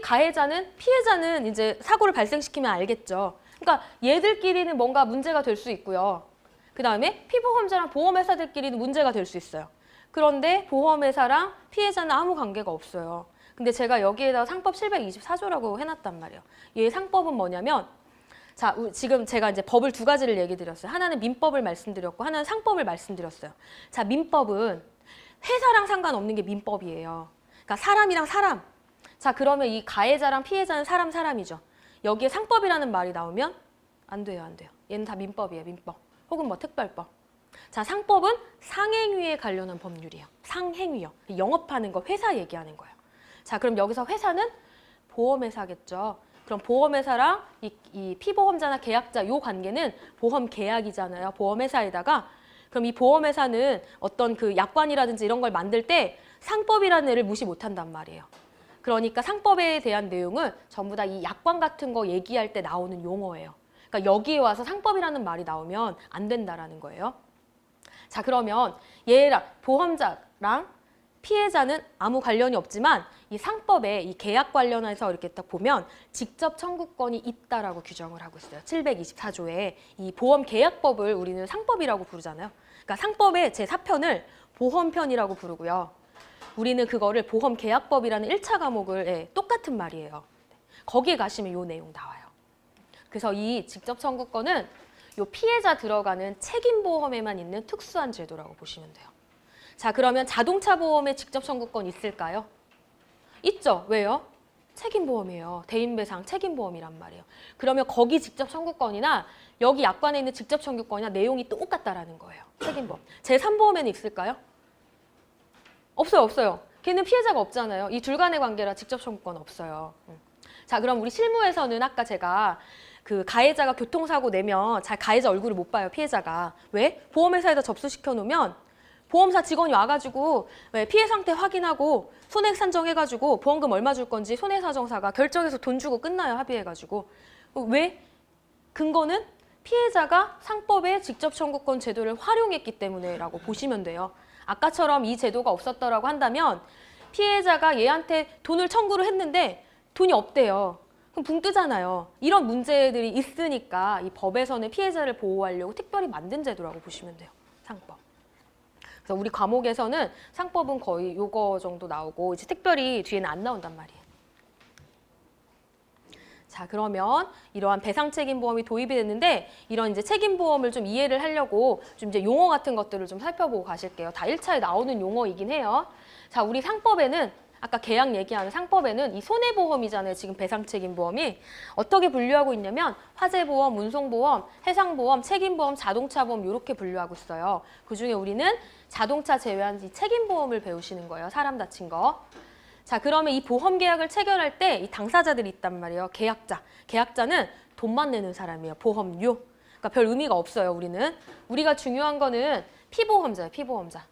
가해자는, 피해자는 이제 사고를 발생시키면 알겠죠. 그러니까 얘들끼리는 뭔가 문제가 될 수 있고요. 그 다음에 피보험자랑 보험회사들끼리는 문제가 될 수 있어요. 그런데 보험회사랑 피해자는 아무 관계가 없어요. 근데 제가 여기에다 상법 724조라고 해놨단 말이에요. 얘 상법은 뭐냐면, 자, 지금 제가 이제 법을 두 가지를 얘기 드렸어요. 하나는 민법을 말씀드렸고 하나는 상법을 말씀드렸어요. 자, 민법은 회사랑 상관없는 게 민법이에요. 그러니까 사람이랑 사람. 자, 그러면 이 가해자랑 피해자는 사람이죠. 여기에 상법이라는 말이 나오면 안 돼요, 안 돼요. 얘는 다 민법이에요, 민법. 혹은 뭐 특별법. 자, 상법은 상행위에 관련한 법률이에요. 상행위요. 영업하는 거, 회사 얘기하는 거예요. 자, 그럼 여기서 회사는 보험회사겠죠. 그럼 보험회사랑 이 피보험자나 계약자 요 관계는 보험 계약이잖아요. 보험회사에다가. 그럼 이 보험회사는 어떤 그 약관이라든지 이런 걸 만들 때 상법이라는 애를 무시 못한단 말이에요. 그러니까 상법에 대한 내용은 전부 다 이 약관 같은 거 얘기할 때 나오는 용어예요. 그러니까 여기에 와서 상법이라는 말이 나오면 안 된다라는 거예요. 자, 그러면 얘랑 보험자랑 피해자는 아무 관련이 없지만 이 상법에 이 계약 관련해서 이렇게 딱 보면 직접 청구권이 있다라고 규정을 하고 있어요. 724조에 이 보험 계약법을 우리는 상법이라고 부르잖아요. 그러니까 상법의 제4편을 보험편이라고 부르고요. 우리는 그거를 보험계약법이라는 1차 과목을 똑같은 말이에요. 거기에 가시면 이 내용 나와요. 그래서 이 직접 청구권은 이 피해자 들어가는 책임보험에만 있는 특수한 제도라고 보시면 돼요. 자, 그러면 자동차 보험에 직접 청구권 있을까요? 있죠. 왜요? 책임보험이에요. 대인배상 책임보험이란 말이에요. 그러면 거기 직접 청구권이나 여기 약관에 있는 직접 청구권이나 내용이 똑같다라는 거예요. 책임보험. 제3보험에는 있을까요? 없어요, 없어요. 걔는 피해자가 없잖아요. 이 둘 간의 관계라 직접 청구권 없어요. 자, 그럼 우리 실무에서는 아까 제가 그 가해자가 교통사고 내면 잘 가해자 얼굴을 못 봐요, 피해자가. 왜? 보험회사에다 접수시켜 놓으면 보험사 직원이 와가지고 피해 상태 확인하고 손해액 산정해가지고 보험금 얼마 줄 건지 손해사정사가 결정해서 돈 주고 끝나요, 합의해가지고. 왜? 근거는 피해자가 상법의 직접 청구권 제도를 활용했기 때문에라고 보시면 돼요. 아까처럼 이 제도가 없었다라고 한다면 피해자가 얘한테 돈을 청구를 했는데 돈이 없대요. 그럼 붕 뜨잖아요. 이런 문제들이 있으니까 이 법에서는 피해자를 보호하려고 특별히 만든 제도라고 보시면 돼요. 상법. 그래서 우리 과목에서는 상법은 거의 요거 정도 나오고 이제 특별히 뒤에는 안 나온단 말이에요. 자, 그러면 이러한 배상책임보험이 도입이 됐는데 이런 이제 책임보험을 좀 이해를 하려고 좀 이제 용어 같은 것들을 좀 살펴보고 가실게요. 다 1차에 나오는 용어이긴 해요. 자, 우리 상법에는 아까 계약 얘기하는 상법에는 이 손해보험이잖아요. 지금 배상책임보험이 어떻게 분류하고 있냐면 화재보험, 운송보험, 해상보험, 책임보험, 자동차보험 이렇게 분류하고 있어요. 그중에 우리는 자동차 제외한 이 책임보험을 배우시는 거예요. 사람 다친 거. 자, 그러면 이 보험 계약을 체결할 때 이 당사자들이 있단 말이에요. 계약자. 계약자는 돈만 내는 사람이에요. 보험료. 그러니까 별 의미가 없어요, 우리는. 우리가 중요한 거는 피보험자예요, 피보험자.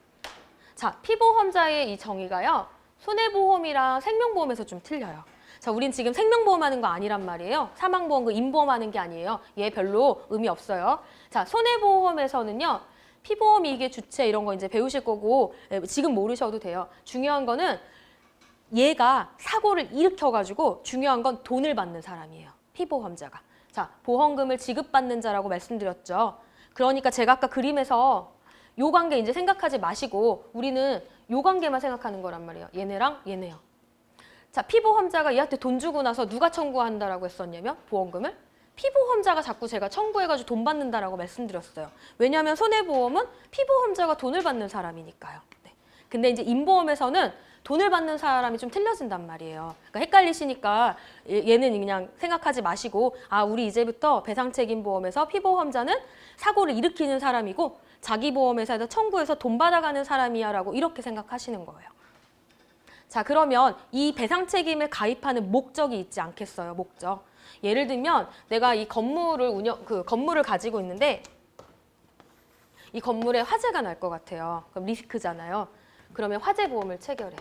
자, 피보험자의 이 정의가요. 손해보험이랑 생명보험에서 좀 틀려요. 자, 우린 지금 생명보험 하는 거 아니란 말이에요. 사망보험, 임보험 하는 게 아니에요. 얘 별로 의미 없어요. 자, 손해보험에서는요. 피보험이 이게 주체 이런 거 이제 배우실 거고 지금 모르셔도 돼요. 중요한 거는 얘가 사고를 일으켜가지고 중요한 건 돈을 받는 사람이에요. 피보험자가. 자, 보험금을 지급받는 자라고 말씀드렸죠. 그러니까 제가 아까 그림에서 요 관계 이제 생각하지 마시고 우리는 요 관계만 생각하는 거란 말이에요. 얘네랑 얘네요. 자, 피보험자가 얘한테 돈 주고 나서 누가 청구한다라고 했었냐면 보험금을 피보험자가 자꾸 제가 청구해가지고 돈 받는다라고 말씀드렸어요. 왜냐하면 손해보험은 피보험자가 돈을 받는 사람이니까요. 네. 근데 이제 임보험에서는 돈을 받는 사람이 좀 틀려진단 말이에요. 그러니까 헷갈리시니까 얘는 그냥 생각하지 마시고 아, 우리 이제부터 배상책임보험에서 피보험자는 사고를 일으키는 사람이고 자기 보험회사에서 청구해서 돈 받아가는 사람이야 라고 이렇게 생각하시는 거예요. 자, 그러면 이 배상책임에 가입하는 목적이 있지 않겠어요, 목적. 예를 들면 내가 이 건물을 가지고 있는데 이 건물에 화재가 날 것 같아요. 그럼 리스크잖아요. 그러면 화재보험을 체결해요.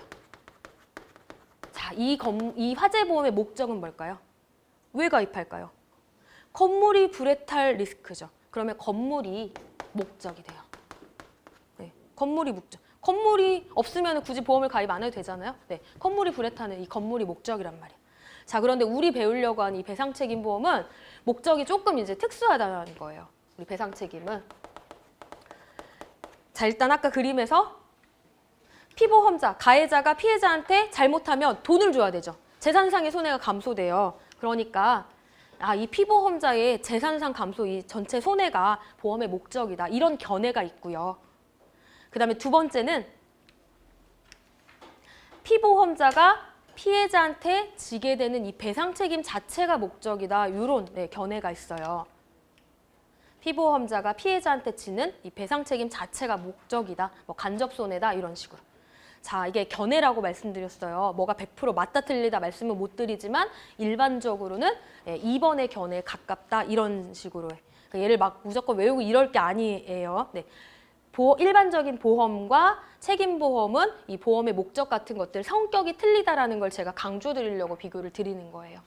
자, 이 화재보험의 목적은 뭘까요? 왜 가입할까요? 건물이 불에 탈 리스크죠. 그러면 건물이 목적이 돼요. 네, 건물이 목적. 건물이 없으면 굳이 보험을 가입 안 해도 되잖아요. 네, 건물이 불에 타는 이 건물이 목적이란 말이에요. 자, 그런데 우리 배우려고 하는 이 배상책임보험은 목적이 조금 이제 특수하다는 거예요. 우리 배상책임은. 자, 일단 아까 그림에서 피보험자, 가해자가 피해자한테 잘못하면 돈을 줘야 되죠. 재산상의 손해가 감소돼요. 그러니까 이 피보험자의 재산상 감소, 이 전체 손해가 보험의 목적이다. 이런 견해가 있고요. 그 다음에 두 번째는 피보험자가 피해자한테 지게 되는 이 배상 책임 자체가 목적이다. 이런 견해가 있어요. 피보험자가 피해자한테 지는 이 배상 책임 자체가 목적이다. 뭐 간접 손해다. 이런 식으로. 자, 이게 견해라고 말씀드렸어요. 뭐가 100% 맞다 틀리다 말씀을 못 드리지만 일반적으로는 2번의 견해에 가깝다. 이런 식으로. 그러니까 얘를 막 무조건 외우고 이럴 게 아니에요. 네. 일반적인 보험과 책임보험은 이 보험의 목적 같은 것들 성격이 틀리다라는 걸 제가 강조드리려고 비교를 드리는 거예요.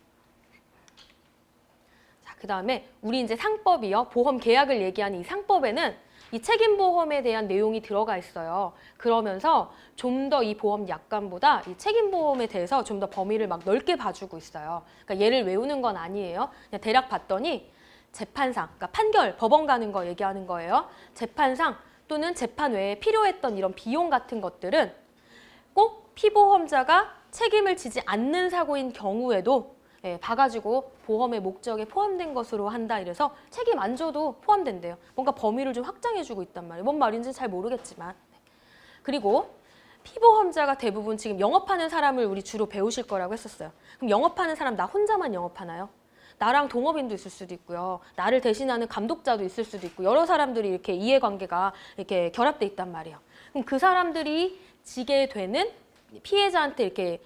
자, 그 다음에 우리 이제 상법이요. 보험 계약을 얘기하는 이 상법에는 이 책임보험에 대한 내용이 들어가 있어요. 그러면서 좀 더 이 보험 약관보다 이 책임보험에 대해서 좀 더 범위를 막 넓게 봐주고 있어요. 그러니까 얘를 외우는 건 아니에요. 그냥 대략 봤더니 재판상, 그러니까 판결, 법원 가는 거 얘기하는 거예요. 재판상 또는 재판 외에 필요했던 이런 비용 같은 것들은 꼭 피보험자가 책임을 지지 않는 사고인 경우에도 봐가지고 보험의 목적에 포함된 것으로 한다 이래서 책임 안 져도 포함된대요. 뭔가 범위를 좀 확장해주고 있단 말이에요. 뭔 말인지 잘 모르겠지만. 그리고 피보험자가 대부분 지금 영업하는 사람을 우리 주로 배우실 거라고 했었어요. 그럼 영업하는 사람 나 혼자만 영업하나요? 나랑 동업인도 있을 수도 있고요. 나를 대신하는 감독자도 있을 수도 있고 여러 사람들이 이렇게 이해관계가 이렇게 결합돼 있단 말이에요. 그럼 그 사람들이 지게 되는 피해자한테 이렇게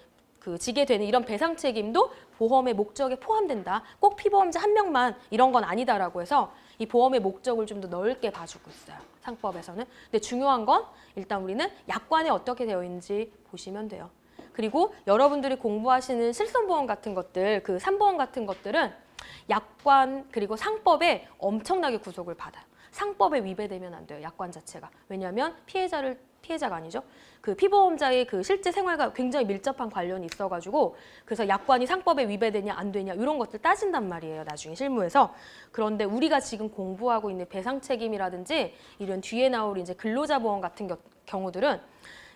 지게 되는 이런 배상 책임도 보험의 목적에 포함된다. 꼭 피보험자 한 명만 이런 건 아니다라고 해서 이 보험의 목적을 좀 더 넓게 봐주고 있어요. 상법에서는. 근데 중요한 건 일단 우리는 약관에 어떻게 되어 있는지 보시면 돼요. 그리고 여러분들이 공부하시는 실손보험 같은 것들, 그 산보험 같은 것들은 약관 그리고 상법에 엄청나게 구속을 받아요. 상법에 위배되면 안 돼요. 약관 자체가. 왜냐하면 피해자가 아니죠. 그 피보험자의 그 실제 생활과 굉장히 밀접한 관련이 있어가지고 그래서 약관이 상법에 위배되냐 안 되냐 이런 것들 따진단 말이에요. 나중에 실무에서. 그런데 우리가 지금 공부하고 있는 배상 책임이라든지 이런 뒤에 나올 이제 근로자보험 같은 경우들은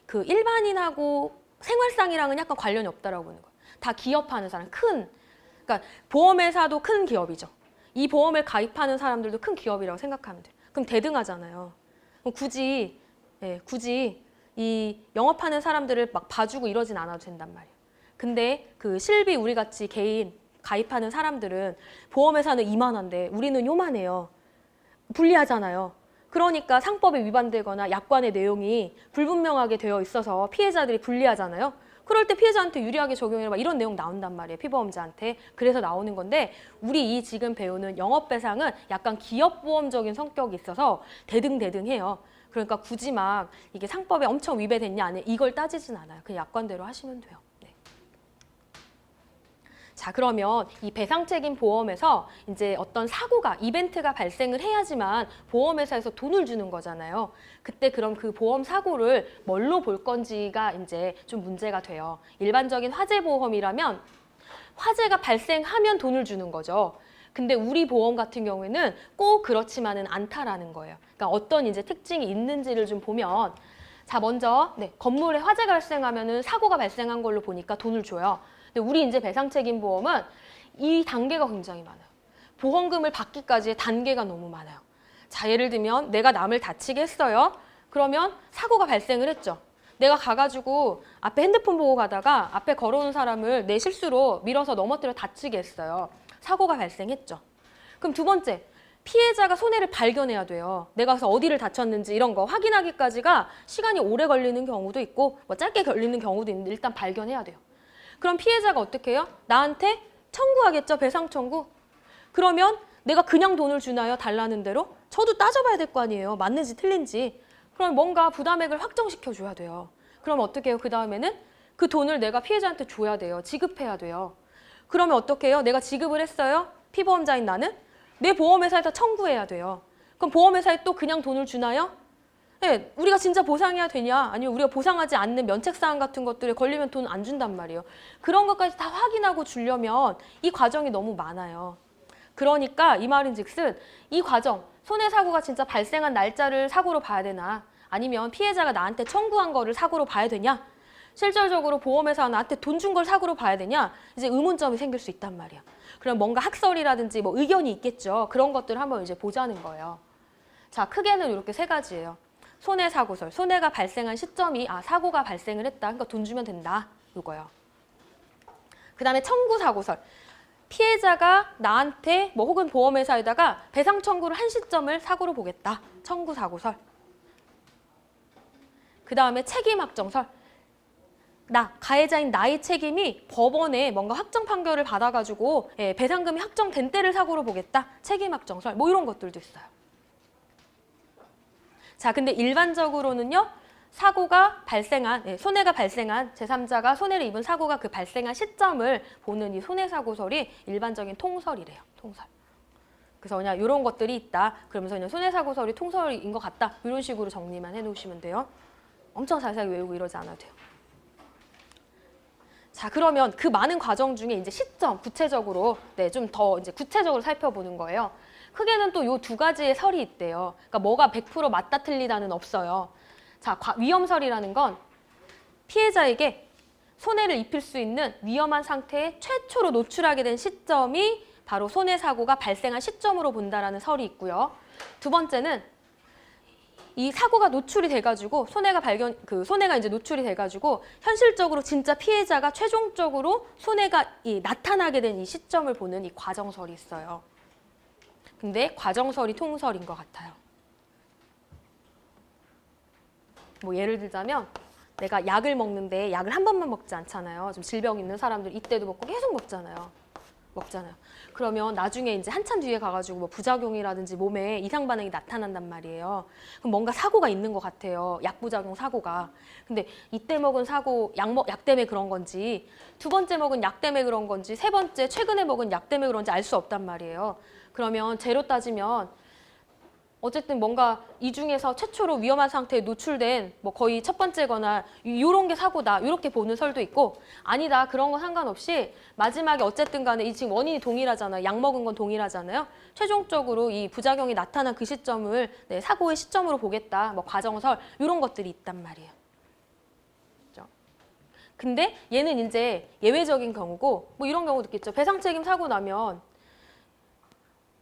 그 일반인하고 생활상이랑은 약간 관련이 없다라고 보는 거예요. 다 기업하는 사람, 그러니까 보험회사도 큰 기업이죠. 이 보험을 가입하는 사람들도 큰 기업이라고 생각하면 돼요. 그럼 대등하잖아요. 그럼 굳이 이 영업하는 사람들을 막 봐주고 이러진 않아도 된단 말이에요. 근데 그 실비 우리 같이 개인 가입하는 사람들은 보험회사는 이만한데 우리는 요만해요. 불리하잖아요. 그러니까 상법에 위반되거나 약관의 내용이 불분명하게 되어 있어서 피해자들이 불리하잖아요. 그럴 때 피해자한테 유리하게 적용해라 막 이런 내용 나온단 말이에요. 피보험자한테. 그래서 나오는 건데 우리 이 지금 배우는 영업배상은 약간 기업보험적인 성격이 있어서 대등해요. 그러니까 굳이 막 이게 상법에 엄청 위배됐냐 안 해 이걸 따지진 않아요. 그냥 약관대로 하시면 돼요. 네. 자, 그러면 이 배상책임 보험에서 이제 어떤 사고가 이벤트가 발생을 해야지만 보험회사에서 돈을 주는 거잖아요. 그때 그럼 그 보험 사고를 뭘로 볼 건지가 이제 좀 문제가 돼요. 일반적인 화재보험이라면 화재가 발생하면 돈을 주는 거죠. 근데 우리 보험 같은 경우에는 꼭 그렇지만은 않다라는 거예요. 그러니까 어떤 이제 특징이 있는지를 좀 보면 자, 먼저 건물에 화재가 발생하면은 사고가 발생한 걸로 보니까 돈을 줘요. 근데 우리 이제 배상책임보험은 이 단계가 굉장히 많아요. 보험금을 받기까지의 단계가 너무 많아요. 자, 예를 들면 내가 남을 다치게 했어요. 그러면 사고가 발생을 했죠. 내가 가가지고 앞에 핸드폰 보고 가다가 앞에 걸어오는 사람을 내 실수로 밀어서 넘어뜨려 다치게 했어요. 사고가 발생했죠. 그럼 두 번째, 피해자가 손해를 발견해야 돼요. 내가 가서 어디를 다쳤는지 이런 거 확인하기까지가 시간이 오래 걸리는 경우도 있고 뭐 짧게 걸리는 경우도 있는데 일단 발견해야 돼요. 그럼 피해자가 어떻게 해요? 나한테 청구하겠죠, 배상 청구. 그러면 내가 그냥 돈을 주나요, 달라는 대로? 저도 따져봐야 될 거 아니에요, 맞는지 틀린지. 그럼 뭔가 부담액을 확정시켜줘야 돼요. 그럼 어떻게 해요? 그 다음에는 그 돈을 내가 피해자한테 줘야 돼요. 지급해야 돼요. 그러면 어떻게 해요? 내가 지급을 했어요. 피보험자인 나는 내 보험회사에서 청구해야 돼요. 그럼 보험회사에 또 그냥 돈을 주나요? 네, 우리가 진짜 보상해야 되냐? 아니면 우리가 보상하지 않는 면책사항 같은 것들에 걸리면 돈 안 준단 말이에요. 그런 것까지 다 확인하고 주려면 이 과정이 너무 많아요. 그러니까 이 말인즉슨 이 과정, 손해사고가 진짜 발생한 날짜를 사고로 봐야 되나? 아니면 피해자가 나한테 청구한 거를 사고로 봐야 되냐? 실질적으로 보험회사가 나한테 돈 준 걸 사고로 봐야 되냐? 이제 의문점이 생길 수 있단 말이야. 그럼 뭔가 학설이라든지 뭐 의견이 있겠죠. 그런 것들을 한번 이제 보자는 거예요. 자, 크게는 이렇게 세 가지예요. 손해사고설, 손해가 발생한 시점이 사고가 발생을 했다. 그러니까 돈 주면 된다. 이거요. 그 다음에 청구사고설. 피해자가 나한테 뭐 혹은 보험회사에다가 배상 청구를 한 시점을 사고로 보겠다. 청구사고설. 그 다음에 책임확정설. 가해자인 나의 책임이 법원에 뭔가 확정 판결을 받아가지고 배상금이 확정된 때를 사고로 보겠다. 책임확정설. 뭐 이런 것들도 있어요. 자, 근데 일반적으로는요. 사고가 발생한, 손해가 발생한 제3자가 손해를 입은 사고가 그 발생한 시점을 보는 이 손해사고설이 일반적인 통설이래요. 통설. 그래서 그냥 이런 것들이 있다. 그러면서 그냥 손해사고설이 통설인 것 같다. 이런 식으로 정리만 해놓으시면 돼요. 엄청 자세하게 외우고 이러지 않아도 돼요. 자, 그러면 그 많은 과정 중에 이제 시점 구체적으로 좀 더 이제 구체적으로 살펴보는 거예요. 크게는 또 요 두 가지의 설이 있대요. 그러니까 뭐가 100% 맞다 틀리다는 없어요. 자, 위험설이라는 건 피해자에게 손해를 입힐 수 있는 위험한 상태에 최초로 노출하게 된 시점이 바로 손해사고가 발생한 시점으로 본다라는 설이 있고요. 두 번째는 이 사고가 노출이 돼가지고 손해가 이제 노출이 돼가지고 현실적으로 진짜 피해자가 최종적으로 손해가 나타나게 된 이 시점을 보는 이 과정설이 있어요. 근데 과정설이 통설인 것 같아요. 뭐 예를 들자면 내가 약을 먹는데 약을 한 번만 먹지 않잖아요. 좀 질병 있는 사람들 이때도 먹고 계속 먹잖아요. 그러면 나중에 이제 한참 뒤에 가가지고 뭐 부작용이라든지 몸에 이상 반응이 나타난단 말이에요. 그럼 뭔가 사고가 있는 것 같아요. 약부작용 사고가. 근데 이때 먹은 사고 약 때문에 그런 건지, 두 번째 먹은 약 때문에 그런 건지, 세 번째 최근에 먹은 약 때문에 그런지 알 수 없단 말이에요. 그러면 죄로 따지면 어쨌든 뭔가 이 중에서 최초로 위험한 상태에 노출된 뭐 거의 첫 번째거나 이런 게 사고다 이렇게 보는 설도 있고, 아니다 그런 거 상관없이 마지막에 어쨌든 간에 이 지금 원인이 동일하잖아요. 약 먹은 건 동일하잖아요. 최종적으로 이 부작용이 나타난 그 시점을 사고의 시점으로 보겠다. 뭐 과정설 이런 것들이 있단 말이에요. 그렇죠? 근데 얘는 이제 예외적인 경우고, 뭐 이런 경우도 있겠죠. 배상책임 사고 나면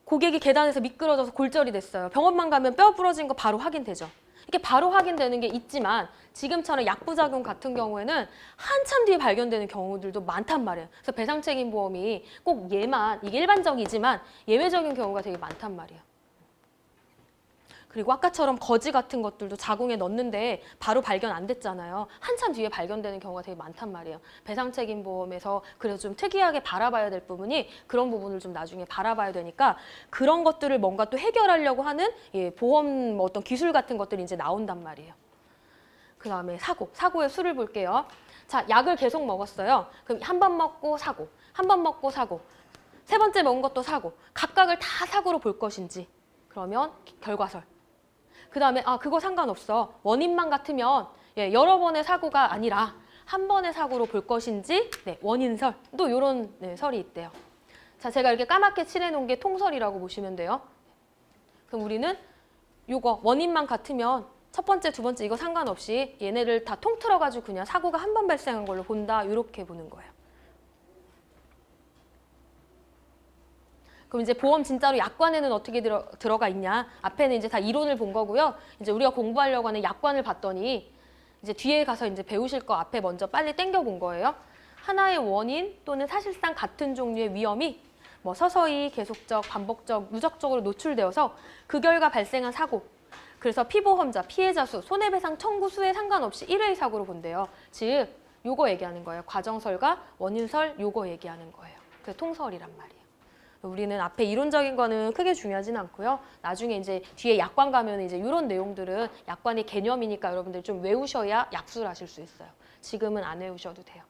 고객이 계단에서 미끄러져서 골절이 됐어요. 병원만 가면 뼈 부러진 거 바로 확인되죠. 이렇게 바로 확인되는 게 있지만 지금처럼 약부작용 같은 경우에는 한참 뒤에 발견되는 경우들도 많단 말이에요. 그래서 배상책임보험이 꼭 얘만, 이게 일반적이지만 예외적인 경우가 되게 많단 말이에요. 그리고 아까처럼 거지 같은 것들도 자궁에 넣는데 바로 발견 안 됐잖아요. 한참 뒤에 발견되는 경우가 되게 많단 말이에요. 배상책임보험에서 그래서 좀 특이하게 바라봐야 될 부분이 그런 부분을 좀 나중에 바라봐야 되니까 그런 것들을 뭔가 또 해결하려고 하는 보험 뭐 어떤 기술 같은 것들이 이제 나온단 말이에요. 그 다음에 사고의 수를 볼게요. 자, 약을 계속 먹었어요. 그럼 한 번 먹고 사고, 한 번 먹고 사고, 세 번째 먹은 것도 사고, 각각을 다 사고로 볼 것인지, 그러면 결과설. 그 다음에 그거 상관없어. 원인만 같으면 여러 번의 사고가 아니라 한 번의 사고로 볼 것인지 원인설. 또 이런 설이 있대요. 자, 제가 이렇게 까맣게 칠해놓은 게 통설이라고 보시면 돼요. 그럼 우리는 요거 원인만 같으면 첫 번째, 두 번째 이거 상관없이 얘네를 다 통틀어가지고 그냥 사고가 한 번 발생한 걸로 본다. 이렇게 보는 거예요. 그럼 이제 보험 진짜로 약관에는 어떻게 들어가 있냐? 앞에는 이제 다 이론을 본 거고요. 이제 우리가 공부하려고 하는 약관을 봤더니 이제 뒤에 가서 이제 배우실 거 앞에 먼저 빨리 땡겨 본 거예요. 하나의 원인 또는 사실상 같은 종류의 위험이 뭐 서서히 계속적, 반복적, 누적적으로 노출되어서 그 결과 발생한 사고. 그래서 피보험자, 피해자 수, 손해배상 청구 수에 상관없이 1회의 사고로 본대요. 즉, 요거 얘기하는 거예요. 과정설과 원인설 요거 얘기하는 거예요. 그래서 통설이란 말이에요. 우리는 앞에 이론적인 거는 크게 중요하진 않고요. 나중에 이제 뒤에 약관 가면 이제 이런 내용들은 약관의 개념이니까 여러분들 좀 외우셔야 약수를 하실 수 있어요. 지금은 안 외우셔도 돼요.